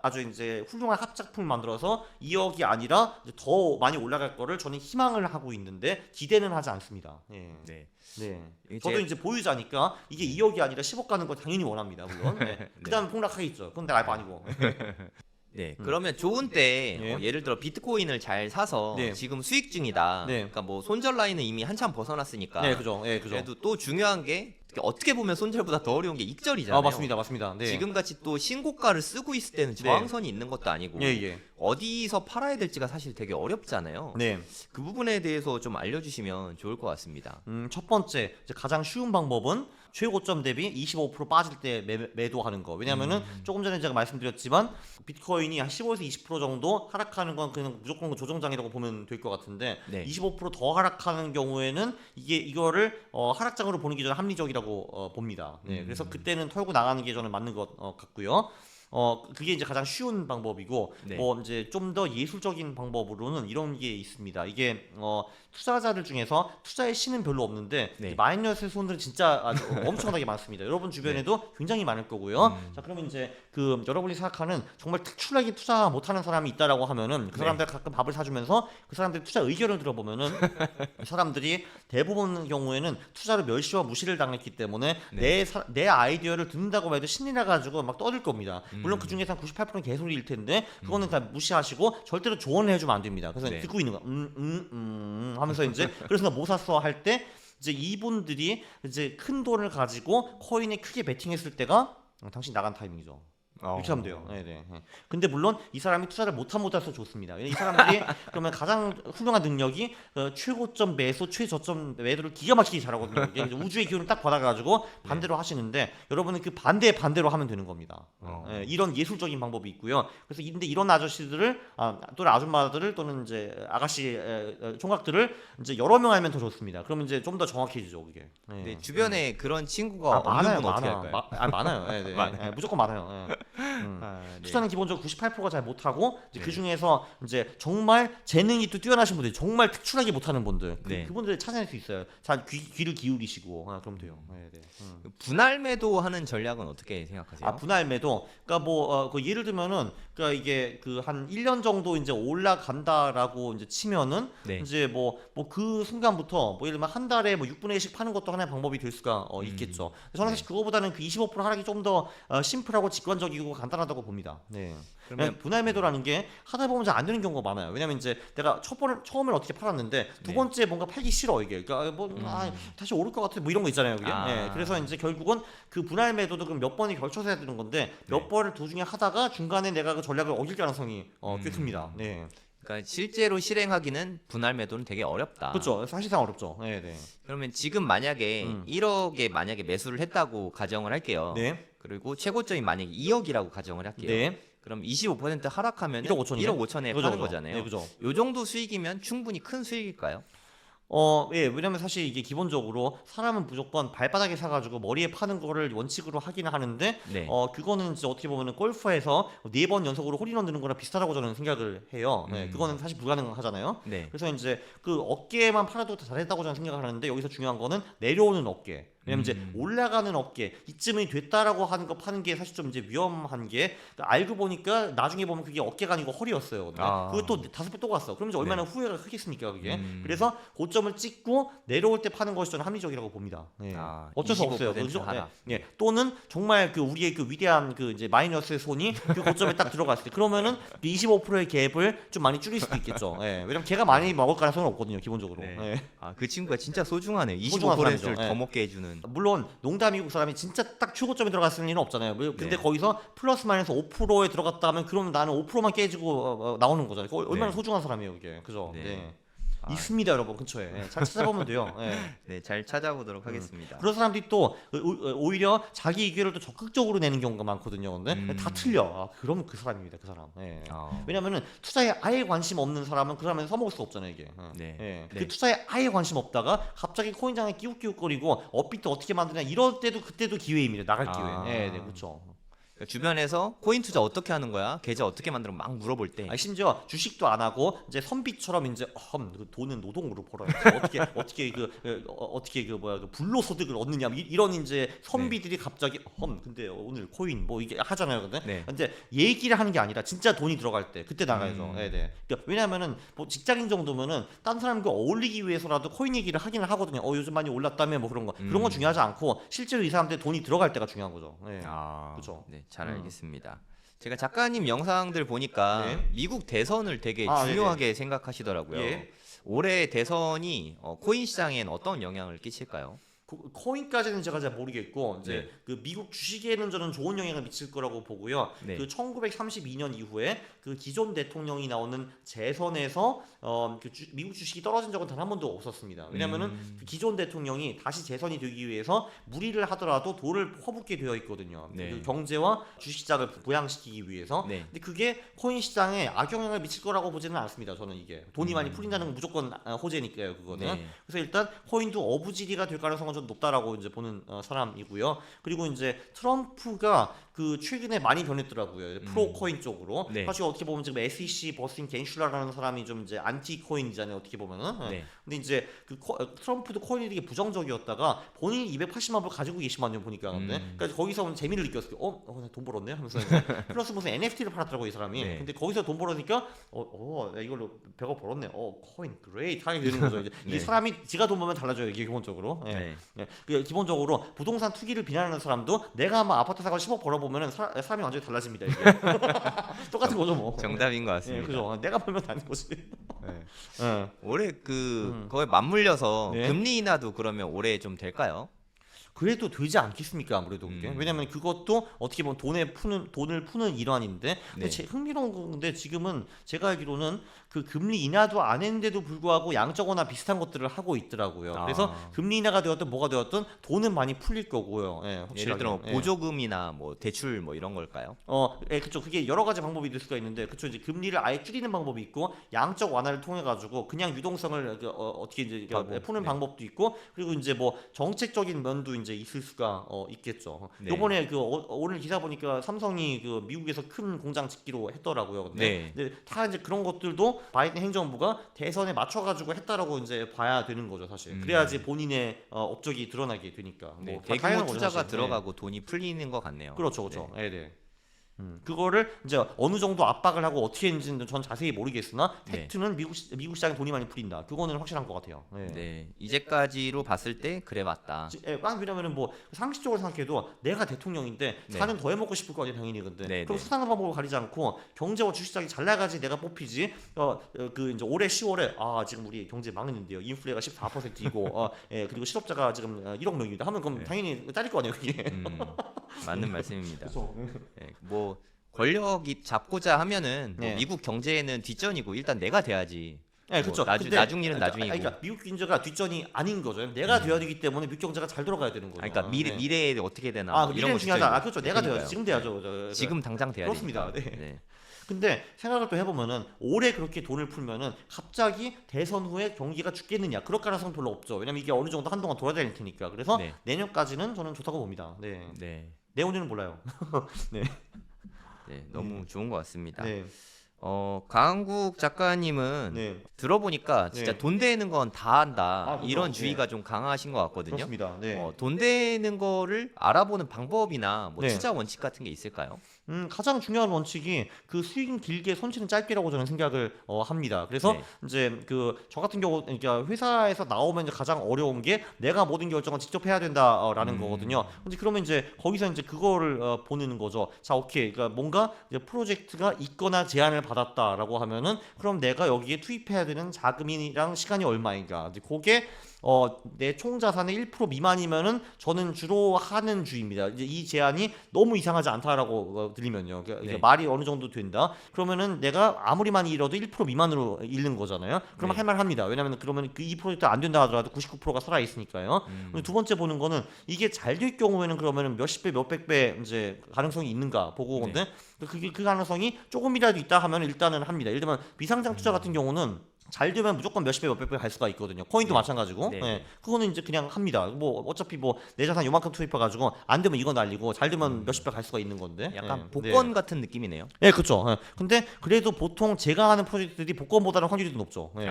아주 이제 훌륭한 합작품을 만들어서 2억이 아니라 이제 더 많이 올라갈 거를 저는 희망을 하고 있는데 기대는 하지 않습니다. 예. 네. 네. 이게 저도 이제 보유자니까 이게 2억이 아니라 10억 가는 거 당연히 원합니다. 물론. 네. 그다음에 폭락하겠죠. 그건 내가 알바 아니고. 네, 그러면 좋은 때 예. 예를 들어 비트코인을 잘 사서 네. 지금 수익 중이다. 네. 그러니까 뭐 손절 라인은 이미 한참 벗어났으니까. 네, 그죠. 예, 그죠. 그래도 또 중요한 게 어떻게 보면 손절보다 더 어려운 게 익절이잖아요. 맞습니다. 맞습니다. 네. 지금 같이 또 신고가를 쓰고 있을 때는 저항선이 있는 것도 아니고 예, 예. 어디서 팔아야 될지가 사실 되게 어렵잖아요. 네. 그 부분에 대해서 좀 알려주시면 좋을 것 같습니다. 첫 번째 이제 가장 쉬운 방법은 최고점 대비 25% 빠질 때 매도하는 거. 왜냐면은 조금 전에 제가 말씀드렸지만 비트코인이 한 15에서 20% 정도 하락하는 건 그냥 무조건 조정장이라고 보면 될 것 같은데 네. 25%더 하락하는 경우에는 이거를 하락장으로 보는 게 저는 합리적이라고 봅니다. 네. 그래서 그때는 털고 나가는 게 저는 맞는 것 같고요. 그게 이제 가장 쉬운 방법이고 네. 뭐 이제 좀 더 예술적인 방법으로는 이런 게 있습니다. 이게 투자자들 중에서 투자의 신은 별로 없는데 네. 마이너스의 손들은 진짜 아주 엄청나게 많습니다. 여러분 주변에도 굉장히 많을 거고요. 자, 그러면 이제 그 여러분이 생각하는 정말 특출나게 투자 못하는 사람이 있다라고 하면은 그 사람들 가끔 밥을 사주면서 그 사람들의 투자 의견을 들어보면은 사람들이 대부분 경우에는 투자를 멸시와 무시를 당했기 때문에 내 아이디어를 듣는다고 해도 신이 나가지고 막 떠들 겁니다. 물론 그 중에서 한 98%는 개소리일 텐데 그거는 다 무시하시고 절대로 조언을 해주면 안 됩니다. 그래서 네. 듣고 있는 거 하면서 이제 그래서 나 뭐 샀어 할 때 이제 이분들이 이제 큰 돈을 가지고 코인에 크게 베팅했을 때가 당신 나간 타이밍이죠. 이렇게 하면 돼요. 네네. 근데 물론 이 사람이 투자를 못해서 좋습니다. 이 사람들이 그러면 가장 훌륭한 능력이 최고점 매수, 최저점 매도를 기가 막히게 잘하거든요. 이게 이제 우주의 기운을 딱 받아가지고 반대로 하시는데 여러분은 그 반대로 하면 되는 겁니다. 이런 예술적인 방법이 있고요. 그래서 근데 이런 아저씨들을 또는 아줌마들을 또는 이제 아가씨 총각들을 이제 여러 명 하면 더 좋습니다. 그러면 이제 좀 더 정확해지죠, 그게. 네, 주변에 그런 친구가 없는 많아요, 분 어떻게 할까요? 많아요. 네, 네. 많아요. 네, 무조건 많아요. 네. 아, 네. 투자는 기본적으로 98%가 잘 못하고 이제 네. 그 중에서 이제 정말 재능이 또 뛰어나신 분들, 정말 특출나게 못하는 분들, 네. 그분들 찾아낼 수 있어요. 잘 귀를 기울이시고 그럼 돼요. 네, 네. 분할 매도하는 전략은 어떻게 생각하세요? 아, 분할 매도. 그러니까 뭐 그 예를 들면은 그러니까 이게 그 한 1년 정도 이제 올라간다라고 이제 치면은 네. 이제 뭐 그 순간부터 뭐 예를 들면 한 달에 뭐 6분의 1씩 파는 것도 하나의 방법이 될 수가 있겠죠. 저는 사실 네. 그거보다는 그 25% 하락이 좀 더 심플하고 직관적이고 간단하다고 봅니다. 네. 그러면 분할 매도라는 게 하다 보면 잘 안 되는 경우가 많아요. 왜냐면 이제 내가 처음엔 어떻게 팔았는데 두 네. 번째 뭔가 팔기 싫어 이게. 그러니까 다시 오를 것 같아 뭐 이런 거 있잖아요. 그게. 아. 네. 그래서 이제 결국은 그 분할 매도도 그럼 몇 번이 걸쳐서 해야 되는 건데 몇 네. 번을 도중에 하다가 중간에 내가 그 전략을 어길 가능성이 꽤 큽니다. 네. 그러니까 실제로 실행하기는 분할 매도는 되게 어렵다. 그렇죠. 사실상 어렵죠. 네, 네. 그러면 지금 만약에 1억에 만약에 매수를 했다고 가정을 할게요. 네. 그리고 최고점이 만약에 2억이라고 가정을 할게요. 네. 그럼 25% 하락하면 1억 5천이요? 1억 5천에 그죠, 파는 그죠. 거잖아요. 네, 그죠. 요 정도 수익이면 충분히 큰 수익일까요? 예, 왜냐면 사실 이게 기본적으로 사람은 무조건 발바닥에 사가지고 머리에 파는 거를 원칙으로 하기는 하는데, 네. 그거는 이제 어떻게 보면은 골프에서 4번 연속으로 홀인원 드는 거랑 비슷하다고 저는 생각을 해요. 네, 그거는 사실 불가능하잖아요. 네. 그래서 이제 그 어깨만 팔아도 잘했다고 저는 생각을 하는데 여기서 중요한 거는 내려오는 어깨. 왜냐면 이제 올라가는 어깨 이쯤이 됐다라고 하는 거 파는 게 사실 좀 이제 위험한 게 알고 보니까 나중에 보면 그게 어깨가 아니고 허리였어요. 근데 아. 그것도 5배 또 갔어. 그럼 이제 얼마나 네. 후회가 크겠습니까 그게. 그래서 고점을 찍고 내려올 때 파는 것이 저는 합리적이라고 봅니다. 네. 아, 어쩔 수 없어요. 25% 그죠? 하락. 네. 네. 또는 정말 그 우리의 그 위대한 그 이제 마이너스의 손이 그 고점에 딱 들어갔을 때 그러면은 그 25%의 갭을 좀 많이 줄일 수도 있겠죠. 네. 왜냐면 걔가 많이 먹을 가능성은 없거든요. 기본적으로. 네. 네. 아, 그 친구가 진짜 소중하네요. 소중한 25%를 사람이죠. 더 네. 먹게 해주는. 물론 농담이고 그 사람이 진짜 딱 최고점에 들어갔을 리는 없잖아요. 근데 네. 거기서 플러스 마이너스 5%에 들어갔다 하면 그러면 나는 5%만 깨지고 나오는 거잖아요. 얼마나 네. 소중한 사람이에요, 이게. 그죠? 네. 네. 아. 있습니다, 여러분 근처에. 네, 잘 찾아보면 돼요. 네. 네, 잘 찾아보도록 하겠습니다. 그런 사람들이 또 오히려 자기 의견을 또 적극적으로 내는 경우가 많거든요. 근데 다 틀려. 그럼 그 사람입니다, 그 사람. 네. 아. 왜냐면은 투자에 아예 관심 없는 사람은 그 사람은 써먹을 수 없잖아요, 이게. 네. 네. 네. 그 투자에 아예 관심 없다가 갑자기 코인장에 끼욱끼욱거리고 업비트 어떻게 만드냐 이럴 때도 그때도 기회입니다. 나갈 기회. 아. 네, 네, 그렇죠. 그러니까 주변에서 코인 투자 어떻게 하는 거야? 계좌 어떻게 만들어? 막 물어볼 때. 심지어 주식도 안 하고 이제 선비처럼 이제 그 돈은 노동으로 벌어요. 어떻게 그 뭐야 그 불로소득을 얻느냐 이런 이제 선비들이 갑자기 근데 오늘 코인 뭐 이게 하잖아요. 네. 근데 얘기를 하는 게 아니라 진짜 돈이 들어갈 때 그때 나가야죠. 네, 네. 그러니까 왜냐하면은 뭐 직장인 정도면은 딴 사람과 어울리기 위해서라도 코인 얘기를 하기는 하거든요. 요즘 많이 올랐다며 뭐 그런 거 그런 건 중요하지 않고 실제로 이 사람들 돈이 들어갈 때가 중요한 거죠. 네. 아, 그죠. 네, 잘 알겠습니다. 제가 작가님 영상들 보니까 네. 미국 대선을 되게 아, 중요하게 생각하시더라고요. 예. 올해 대선이 코인 시장엔 어떤 영향을 끼칠까요? 코인까지는 제가 잘 모르겠고 이제 네. 그 미국 주식에는 저는 좋은 영향을 미칠 거라고 보고요. 네. 그 1932년 이후에 그 기존 대통령이 나오는 재선에서 미국 주식이 떨어진 적은 단 한 번도 없었습니다. 왜냐면은 그 기존 대통령이 다시 재선이 되기 위해서 무리를 하더라도 돈을 퍼붓게 되어 있거든요. 네. 그 경제와 주식 시장을 부양시키기 위해서. 네. 근데 그게 코인 시장에 악영향을 미칠 거라고 보지는 않습니다. 저는 이게 돈이 많이 풀린다는 건 무조건 호재니까요. 그거는. 네. 그래서 일단 코인도 어부지리가 될 가능성은 좀 높다라고 이제 보는 사람이고요. 그리고 이제 트럼프가 그 최근에 많이 변했더라고요. 프로 코인 쪽으로. 네. 사실 어떻게 보면 지금 SEC 버스인 겐슐라라는 사람이 좀 이제 안티 코인이잖아요. 어떻게 보면은. 네. 근데 이제 그 트럼프도 코인에 되게 부정적이었다가 본인이 280만 불 가지고 계시만요 보니까. 근데 그러니까 거기서 재미를 느꼈어요. 나 돈 벌었네 하면서 플러스 무슨 NFT를 팔았더라고 이 사람이. 네. 근데 거기서 돈 벌으니까 나 이걸로 100억 벌었네. 코인 그레이트 하게 되는 거죠. 이제 네. 이 사람이 지가 돈 벌면 달라져요. 이게 기본적으로. 예. 네. 네. 그 기본적으로 부동산 투기를 비난하는 사람도 내가 뭐 아파트 사고 10억 벌어보면은 사람이 완전히 달라집니다. 이게 똑같은 거죠 뭐. 정답인 것 예, 같습니다. 그죠. 내가 벌면 되는 거지. 네. 예. 올해 거에 맞물려서 네. 금리 인하도 그러면 올해 좀 될까요? 그래도 되지 않겠습니까 아무래도 그게. 왜냐면 그것도 어떻게 보면 돈을 푸는 일환인데 근데 네. 흥미로운 건데 지금은 제가 알기로는 그 금리 인하도 안 했는데도 불구하고 양적완화 비슷한 것들을 하고 있더라고요. 아. 그래서 금리 인하가 되었든 뭐가 되었든 돈은 많이 풀릴 거고요. 예, 예를 확실하게. 들어 예. 보조금이나 뭐 대출 뭐 이런 걸까요? 그렇죠. 그게 여러 가지 방법이 될 수가 있는데, 그렇죠. 이제 금리를 아예 줄이는 방법이 있고, 양적 완화를 통해 가지고 그냥 유동성을 어떻게 이제 하고, 푸는 네. 방법도 있고, 그리고 이제 뭐 정책적인 면도 이제 있을 수가 있겠죠. 네. 요번에 오늘 기사 보니까 삼성이 그 미국에서 큰 공장 짓기로 했더라고요. 네. 근데 다 이제 그런 것들도 바이든 행정부가 대선에 맞춰가지고 했다라고 이제 봐야 되는 거죠, 사실. 그래야지 본인의 업적이 드러나게 되니까. 네, 다 대규모 당연한 거죠, 투자가 사실. 들어가고 돈이 풀리는 것 같네요. 그렇죠, 그렇죠. 네. 네. 그거를 이제 어느 정도 압박을 하고 어떻게 했는지는 전 자세히 모르겠으나 네. 팩트는 미국 시장에 돈이 많이 풀린다. 그거는 확실한 것 같아요. 네. 네, 이제까지로 봤을 때 그래 맞다. 왜냐면은 뭐 상식적으로 생각해도 내가 대통령인데 네. 사는 더 해먹고 싶을 거 아니에요, 당연히. 근데 네, 그럼 네. 수단과 방법을 가리지 않고 경제와 주식시장이 잘 나가지 내가 뽑히지. 그 이제 올해 10월에 지금 우리 경제 망했는데요. 인플레가 14%이고 그리고 실업자가 지금 1억 명입니다. 하면 그럼 네. 당연히 딸릴 거 아니에요, 그게. 맞는 말씀입니다. 그렇죠. 네, 뭐 권력이 잡고자 하면은 뭐 네. 미국 경제에는 뒷전이고 일단 내가 돼야지. 네, 뭐 그렇죠. 나중 일은 나중이고. 그러니까 미국 경제가 뒷전이 아닌 거죠. 내가 돼야 되기 때문에 미국 경제가 잘 돌아가야 되는 거죠. 그러니까 네. 미래에 어떻게 되나 뭐 미래는 중요하다. 뒷전이고. 그렇죠. 내가 그러니까요. 돼야지. 지금 돼야죠. 지금 당장 돼야 그렇습니다. 되니까. 네. 네. 근데 생각을 또 해보면은 올해 그렇게 돈을 풀면은 갑자기 대선 후에 경기가 죽겠느냐, 그럴 가능성은 별로 없죠. 왜냐면 이게 어느 정도 한동안 돌아다닐 테니까. 그래서 네. 내년까지는 저는 좋다고 봅니다. 네. 네. 내년에는 몰라요. 네, 너무 좋은 것 같습니다. 네. 강한국 작가님은 네. 들어보니까 진짜 네. 돈 되는 건 다 한다 그죠. 이런 주의가 좀 강하신 것 같거든요. 그렇습니다. 네. 돈 되는 거를 알아보는 방법이나 뭐 네. 투자 원칙 같은 게 있을까요? 가장 중요한 원칙이 그 수익은 길게 손실은 짧게라고 저는 생각을 합니다. 그래서 네. 이제 그 저 같은 경우 그러니까 회사에서 나오면 이제 가장 어려운 게 내가 모든 결정을 직접 해야 된다라는 거거든요. 근데 그러면 이제 거기서 이제 그거를 보는 거죠. 자, 오케이. 그러니까 뭔가 이제 프로젝트가 있거나 제안을 받았다라고 하면은 그럼 내가 여기에 투입해야 되는 자금이랑 시간이 얼마인가. 이제 그게 내 총 자산의 1% 미만이면은 저는 주로 하는 주의입니다. 이제 이 제안이 너무 이상하지 않다라고 들리면요. 그러니까 네. 말이 어느 정도 된다. 그러면은 내가 아무리 많이 잃어도 1% 미만으로 잃는 거잖아요. 그러면 네. 할 만합니다. 왜냐면 그러면 그 이 프로젝트 안 된다 하더라도 99%가 살아 있으니까요. 두 번째 보는 거는 이게 잘 될 경우에는 그러면은 몇십 배, 몇백 배 이제 가능성이 있는가 보고 네. 근데 그 가능성이 조금이라도 있다 하면 일단은 합니다. 예를 들면 비상장 투자 같은 경우는 잘 되면 무조건 몇십 배 몇백 배 갈 수가 있거든요. 코인도 네. 마찬가지고. 네. 예. 그거는 이제 그냥 합니다. 뭐 어차피 뭐 내 자산 요만큼 투입해 가지고 안 되면 이거 날리고 잘 되면 몇십 배 갈 수가 있는 건데. 약간 예. 복권 네. 같은 느낌이네요. 예, 그렇죠. 예. 근데 그래도 보통 제가 하는 프로젝트들이 복권보다는 확률이 더 높죠. 예.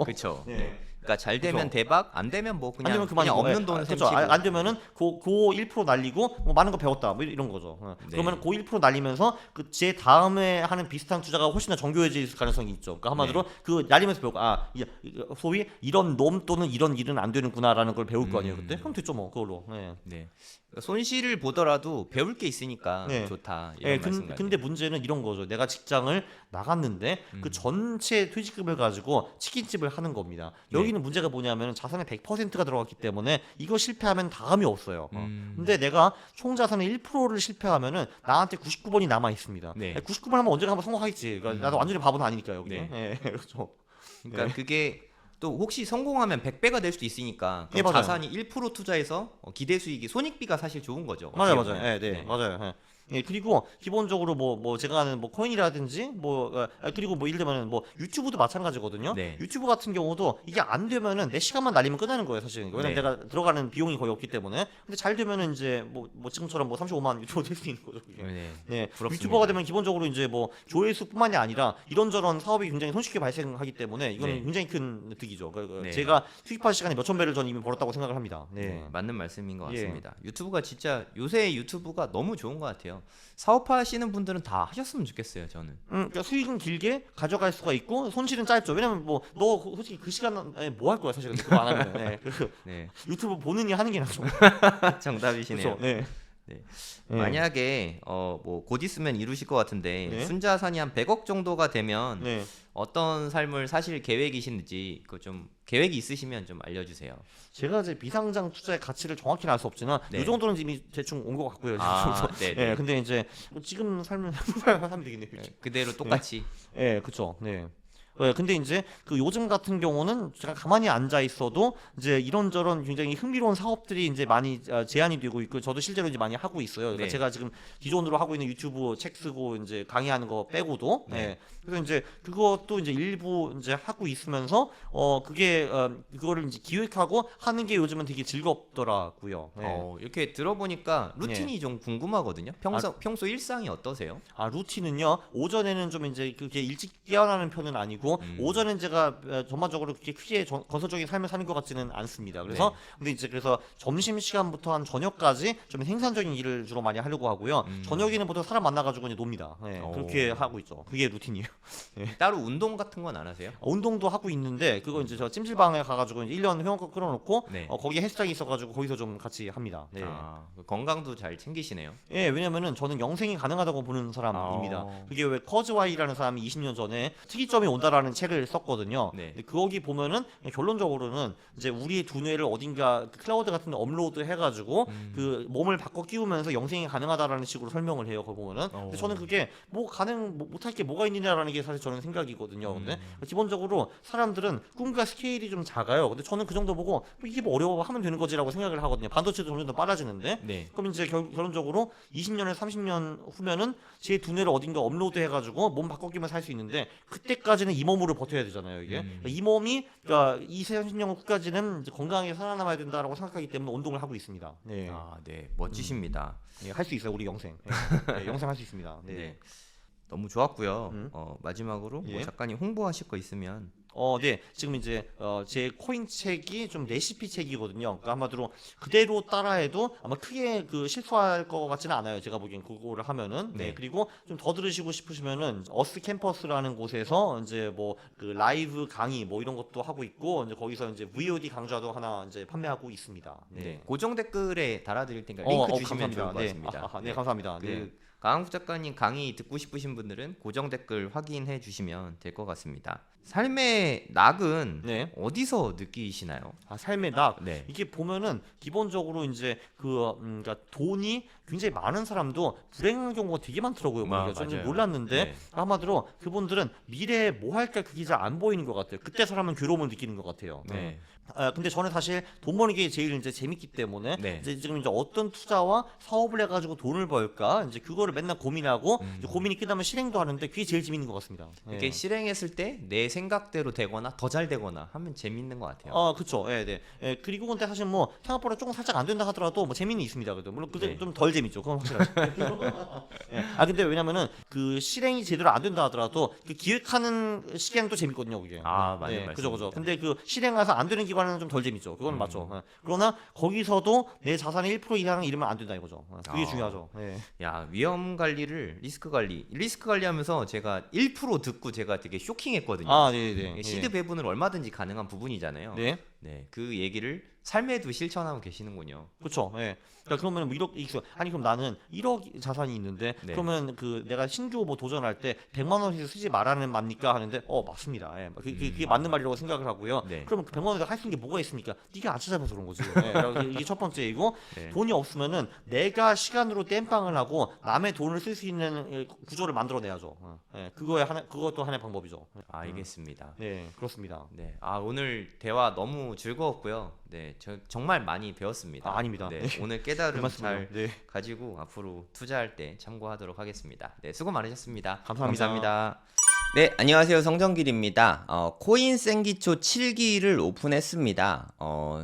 그렇죠. 예. 그러니까 잘 되면 그죠. 대박, 안 되면 뭐 안 그냥 되면 그만이고, 없는 예. 돈 그렇죠. 셈치고. 안 되면은 고 1% 날리고 뭐 많은 거 배웠다 뭐 이런 거죠. 네. 그러면 고 1% 날리면서 그 제 다음에 하는 비슷한 투자가 훨씬 더 정교해질 가능성이 있죠. 그러니까 한마디로 네. 그 날리면서 배우고 소위 이런 놈 또는 이런 일은 안 되는구나라는 걸 배울 거 아니에요. 그때 그럼 됐죠 뭐 그걸로. 예. 네. 손실을 보더라도 배울 게 있으니까 네. 좋다. 이런 예, 말씀 같네요. 근데 문제는 이런 거죠. 내가 직장을 나갔는데 그 전체 퇴직금을 가지고 치킨집을 하는 겁니다. 네. 여기는 문제가 뭐냐면 자산의 100%가 들어갔기 때문에 이거 실패하면 다음이 없어요. 음. 근데 내가 총 자산의 1%를 실패하면은 나한테 99번이 남아 있습니다. 네. 99번 하면 언젠가 한번 성공하겠지. 그러니까 나도 완전히 바보는 아니니까요. 여기. 네. 예, 그렇죠. 그러니까 네. 그게 또 혹시 성공하면 100배가 될 수도 있으니까 예, 그럼 맞아요. 자산이 1% 투자해서 기대 수익이 손익비가 사실 좋은 거죠. 맞아요, 어떻게 맞아요. 보면. 예, 네, 맞아요. 예. 예, 그리고 기본적으로 뭐 제가 하는 뭐 코인이라든지 그리고 뭐 예를 들면 뭐 유튜브도 마찬가지거든요. 네. 유튜브 같은 경우도 이게 안 되면은 내 시간만 날리면 끝나는 거예요, 사실. 왜냐면 네. 내가 들어가는 비용이 거의 없기 때문에. 근데 잘 되면은 이제 뭐 지금처럼 뭐 35만 유튜버 될 수 있는 거죠. 그게. 네. 네, 부럽습니다. 유튜버가 되면 기본적으로 이제 뭐 조회수뿐만이 아니라 이런저런 사업이 굉장히 손쉽게 발생하기 때문에 이거는 네. 굉장히 큰 득이죠. 네. 제가 투입할 시간이 몇천 배를 전 이미 벌었다고 생각을 합니다. 네. 네, 맞는 말씀인 것 예. 같습니다. 유튜브가 진짜 요새 유튜브가 너무 좋은 것 같아요. 사업하시는 분들은 다 하셨으면 좋겠어요, 저는. 그러니까 수익은 길게 가져갈 수가 있고 손실은 짧죠. 왜냐면 뭐 너 솔직히 그 시간에 뭐 할 거야 사실 근데 그거 안 하면 네. 네, 유튜브 보느니 하는 게 낫죠. 정답이시네요. 그렇죠. 네. 네. 네. 만약에 뭐 곧 있으면 이루실 것 같은데 네. 순자산이 한 100억 정도가 되면 네. 어떤 삶을 사실 계획이신지 그 좀 계획이 있으시면 좀 알려주세요. 제가 이제 비상장 투자의 가치를 정확히는 알 수 없지만 네. 이 정도는 이미 대충 온 것 같고요. 아, 네. 네. 근데 이제 지금 삶을 하면 되겠네요. 그대로 똑같이. 네, 그렇죠. 네. 예, 근데 이제 그 요즘 같은 경우는 제가 가만히 앉아 있어도 이제 이런저런 굉장히 흥미로운 사업들이 이제 많이 제안이 되고 있고 저도 실제로 이제 많이 하고 있어요. 그러니까 네. 제가 지금 기존으로 하고 있는 유튜브 책 쓰고 이제 강의하는 거 빼고도 네. 예. 그래서 이제 그것도 이제 일부 이제 하고 있으면서 그게 그거를 이제 기획하고 하는 게 요즘은 되게 즐겁더라고요. 예. 이렇게 들어보니까 루틴이 좀 궁금하거든요. 아, 평소 일상이 어떠세요? 루틴은요. 오전에는 좀 이제 그렇게 일찍 깨어나는 편은 아니고 음. 오전엔 제가 전반적으로 그렇게 크게 건설적인 삶을 사는 것 같지는 않습니다. 그래서 네. 근데 이제 그래서 점심 시간부터 한 저녁까지 좀 생산적인 일을 주로 많이 하려고 하고요. 저녁에는 보통 사람 만나가지고 이제 놉니다. 네, 그렇게 하고 있죠. 그게 루틴이에요. 따로 운동 같은 건 안 하세요? 운동도 하고 있는데 그거 이제 저 찜질방에 가가지고 이제 1년 회원권 끊어놓고 네. 거기 헬스장이 있어가지고 거기서 좀 같이 합니다. 네. 건강도 잘 챙기시네요. 예, 왜냐면은 저는 영생이 가능하다고 보는 사람입니다. 그게 왜 커즈와이라는 사람이 20년 전에 특이점이 온다라는 책을 썼거든요. 네. 근데 거기 보면은 결론적으로는 이제 우리의 두뇌를 어딘가 그 클라우드 같은 데 업로드 해가지고 그 몸을 바꿔 끼우면서 영생이 가능하다라는 식으로 설명을 해요. 거기 보면은. 근데 저는 그게 뭐 못할 게 뭐가 있느냐라는 게 사실 저는 생각이거든요. 근데 기본적으로 사람들은 꿈과 스케일이 좀 작아요. 근데 저는 그 정도 보고 뭐 이게 뭐 어려워 하면 되는 거지라고 생각을 하거든요. 반도체도 점점 더 빨라지는데. 네. 그럼 이제 결론적으로 20년에 30년 후면은 제 두뇌를 어딘가 업로드 해가지고 몸 바꿔끼면 살 수 있는데 그때까지는 이 몸으로 버텨야 되잖아요. 이게 그러니까 이 몸이 그러니까 30년 후까지는 이제 건강하게 살아남아야 된다라고 생각하기 때문에 운동을 하고 있습니다. 네, 네. 멋지십니다. 할 수 있어요. 우리 영생. 영생 할 수 있습니다. 네. 네. 너무 좋았고요. 마지막으로 뭐 예. 작가님 홍보하실 거 있으면 네. 지금 이제 제 코인 책이 좀 레시피 책이거든요. 그러니까 한마디로 그대로 따라해도 아마 크게 그 실수할 것 같지는 않아요. 제가 보기엔 그거를 하면은. 네. 네. 그리고 좀 더 들으시고 싶으시면은 어스 캠퍼스라는 곳에서 이제 뭐 그 라이브 강의 뭐 이런 것도 하고 있고 이제 거기서 이제 VOD 강좌도 하나 이제 판매하고 있습니다. 네. 고정 댓글에 달아드릴 테니까 링크 주시면 좋을 것 감사합니다. 같습니다. 네, 감사합니다. 네. 그 강한국 작가님 강의 듣고 싶으신 분들은 고정 댓글 확인해 주시면 될 것 같습니다. 삶의 낙은 네. 어디서 느끼시나요? 삶의 낙. 네. 이게 보면은 기본적으로 이제 그러니까 돈이 굉장히 많은 사람도 불행한 경우가 되게 많더라고요. 보니까 좀 맞아요. 놀랐는데 네. 한마디로 그분들은 미래에 뭐 할까 그게 잘 안 보이는 것 같아요. 그때 사람은 괴로움을 느끼는 것 같아요. 네. 근데 저는 사실 돈 버는 게 제일 이제 재밌기 때문에 네. 이제 지금 이제 어떤 투자와 사업을 해가지고 돈을 벌까 이제 그거를 맨날 고민하고 이제 고민이 끝나면 실행도 하는데 그게 제일 재밌는 것 같습니다. 이렇게 실행했을 때 내 생각대로 되거나 더 잘 되거나 하면 재밌는 것 같아요. 그쵸. 예, 네. 그리고 근데 사실 뭐 생각보다 조금 살짝 안 된다 하더라도 뭐 재미는 있습니다. 그래도 물론 그때 네. 좀 덜 재밌죠. 그건 확실하죠. 예. 근데 왜냐면은 그 실행이 제대로 안 된다 하더라도 그 기획하는 시간도 재밌거든요, 그게. 맞아요. 그죠, 그죠. 말씀입니다. 근데 그 실행해서 안 되는 기관은 좀 덜 재밌죠. 그건 맞죠. 그러나 거기서도 내 자산의 1% 이상은 잃으면 안 된다 이거죠. 그게 중요하죠. 예. 야, 위험 관리를 리스크 관리하면서 제가 1% 듣고 제가 되게 쇼킹했거든요. 네, 네. 이게 시드 배분을 얼마든지 가능한 부분이잖아요. 네. 네, 그 얘기를 삶에도 실천하고 계시는군요. 그렇죠. 예. 그러니까 그러면 뭐 1억 아니 그럼 나는 1억 자산이 있는데 네. 그러면 그 내가 신규 뭐 도전할 때 100만 원씩 쓰지 말라는 말입니까 하는데 맞습니다. 예. 그게 맞는 말이라고 생각을 하고요. 네. 그러면 그 100만 원에서 할 수 있는 게 뭐가 있습니까? 네가 안 찾아봐서 그런 거지. 이게 첫 번째이고 네. 돈이 없으면은 내가 시간으로 땜빵을 하고 남의 돈을 쓸 수 있는 구조를 만들어내야죠. 그것도 하나의 방법이죠. 알겠습니다. 네, 그렇습니다. 네, 오늘 대화 너무 즐거웠고요. 네, 저 정말 많이 배웠습니다. 아닙니다. 네, 네. 오늘 깨달음 말씀을요. 잘 네. 가지고 앞으로 투자할 때 참고하도록 하겠습니다. 네, 수고 많으셨습니다. 감사합니다. 감사합니다. 네, 안녕하세요. 성정길입니다. 코인 생기초 7기를 오픈했습니다.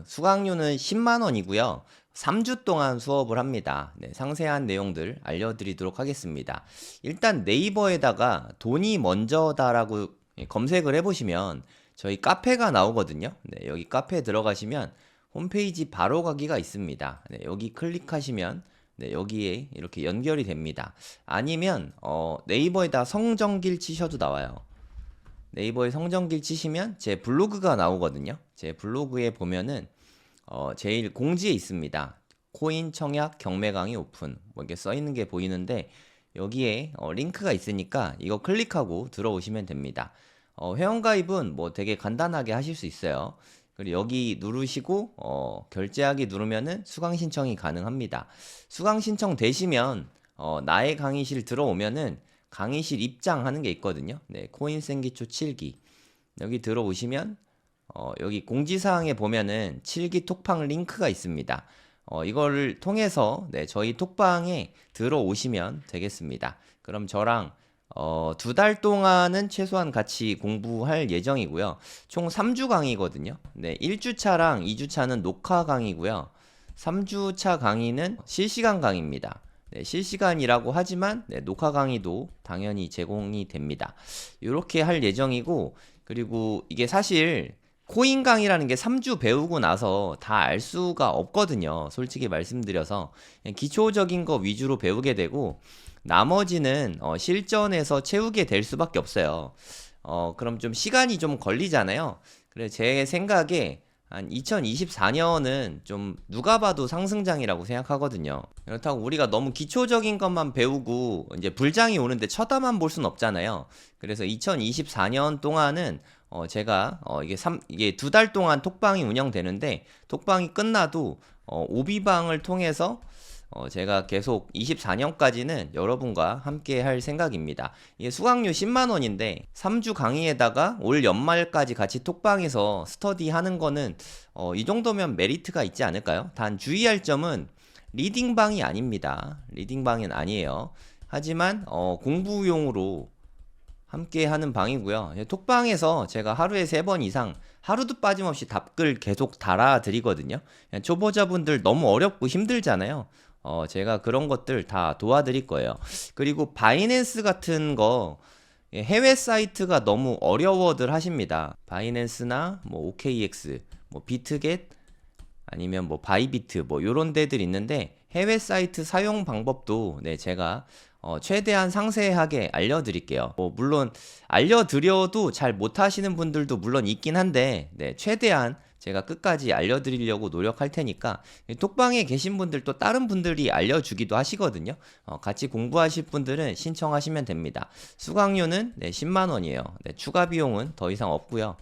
수강료는 10만 원이고요. 3주 동안 수업을 합니다. 네, 상세한 내용들 알려드리도록 하겠습니다. 일단 네이버에다가 돈이 먼저다라고 검색을 해보시면 저희 카페가 나오거든요. 네, 여기 카페에 들어가시면 홈페이지 바로 가기가 있습니다. 네, 여기 클릭하시면 네, 여기에 이렇게 연결이 됩니다. 아니면 네이버에다 성정길 치셔도 나와요. 네이버에 성정길 치시면 제 블로그가 나오거든요. 제 블로그에 보면은 제일 공지에 있습니다. 코인 청약 경매 강의 오픈 뭐 이렇게 써 있는 게 보이는데 여기에 링크가 있으니까 이거 클릭하고 들어오시면 됩니다. 회원가입은 뭐 되게 간단하게 하실 수 있어요. 그리고 여기 누르시고 결제하기 누르면은 수강 신청이 가능합니다. 수강 신청 되시면 나의 강의실 들어오면은 강의실 입장하는 게 있거든요. 네, 코인 생기초 7기. 여기 들어오시면 여기 공지사항에 보면은 7기 톡방 링크가 있습니다. 이거를 통해서 네, 저희 톡방에 들어오시면 되겠습니다. 그럼 저랑 2달 동안은 최소한 같이 공부할 예정이고요. 총 3주 강의거든요. 네, 1주차랑 2주차는 녹화 강의고요. 3주차 강의는 실시간 강의입니다. 네, 실시간이라고 하지만 네, 녹화 강의도 당연히 제공이 됩니다. 이렇게 할 예정이고, 그리고 이게 사실 코인 강의라는 게 3주 배우고 나서 다 알 수가 없거든요. 솔직히 말씀드려서 그냥 기초적인 거 위주로 배우게 되고 나머지는 실전에서 채우게 될 수밖에 없어요. 그럼 좀 시간이 좀 걸리잖아요. 그래서 제 생각에 한 2024년은 좀 누가 봐도 상승장이라고 생각하거든요. 그렇다고 우리가 너무 기초적인 것만 배우고 이제 불장이 오는데 쳐다만 볼 순 없잖아요. 그래서 2024년 동안은 제가 이게 2달 동안 톡방이 운영되는데 톡방이 끝나도 오비방을 통해서 제가 계속 24년까지는 여러분과 함께 할 생각입니다. 이게 수강료 10만 원인데 3주 강의에다가 올 연말까지 같이 톡방에서 스터디 하는 거는 이 정도면 메리트가 있지 않을까요? 단 주의할 점은 리딩방이 아닙니다. 리딩방은 아니에요. 하지만 공부용으로 함께 하는 방이고요. 톡방에서 제가 하루에 3번 이상 하루도 빠짐없이 답글 계속 달아드리거든요. 초보자분들 너무 어렵고 힘들잖아요. 제가 그런 것들 다 도와드릴 거예요. 그리고 바이낸스 같은 거 해외 사이트가 너무 어려워들 하십니다. 바이낸스나 뭐 OKX, 뭐 비트겟 아니면 뭐 바이비트 뭐 요런 데들 있는데 해외 사이트 사용 방법도 네, 제가 최대한 상세하게 알려드릴게요. 물론 알려드려도 잘 못하시는 분들도 물론 있긴 한데 네, 최대한 제가 끝까지 알려드리려고 노력할 테니까 톡방에 계신 분들 또 다른 분들이 알려주기도 하시거든요. 같이 공부하실 분들은 신청하시면 됩니다. 수강료는 네, 10만 원이에요. 네, 추가 비용은 더 이상 없고요.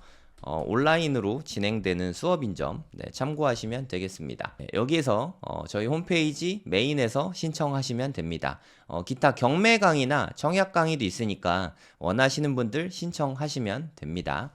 온라인으로 진행되는 수업인 점 네, 참고하시면 되겠습니다. 네, 여기에서 저희 홈페이지 메인에서 신청하시면 됩니다. 기타 경매 강의나 청약 강의도 있으니까 원하시는 분들 신청하시면 됩니다.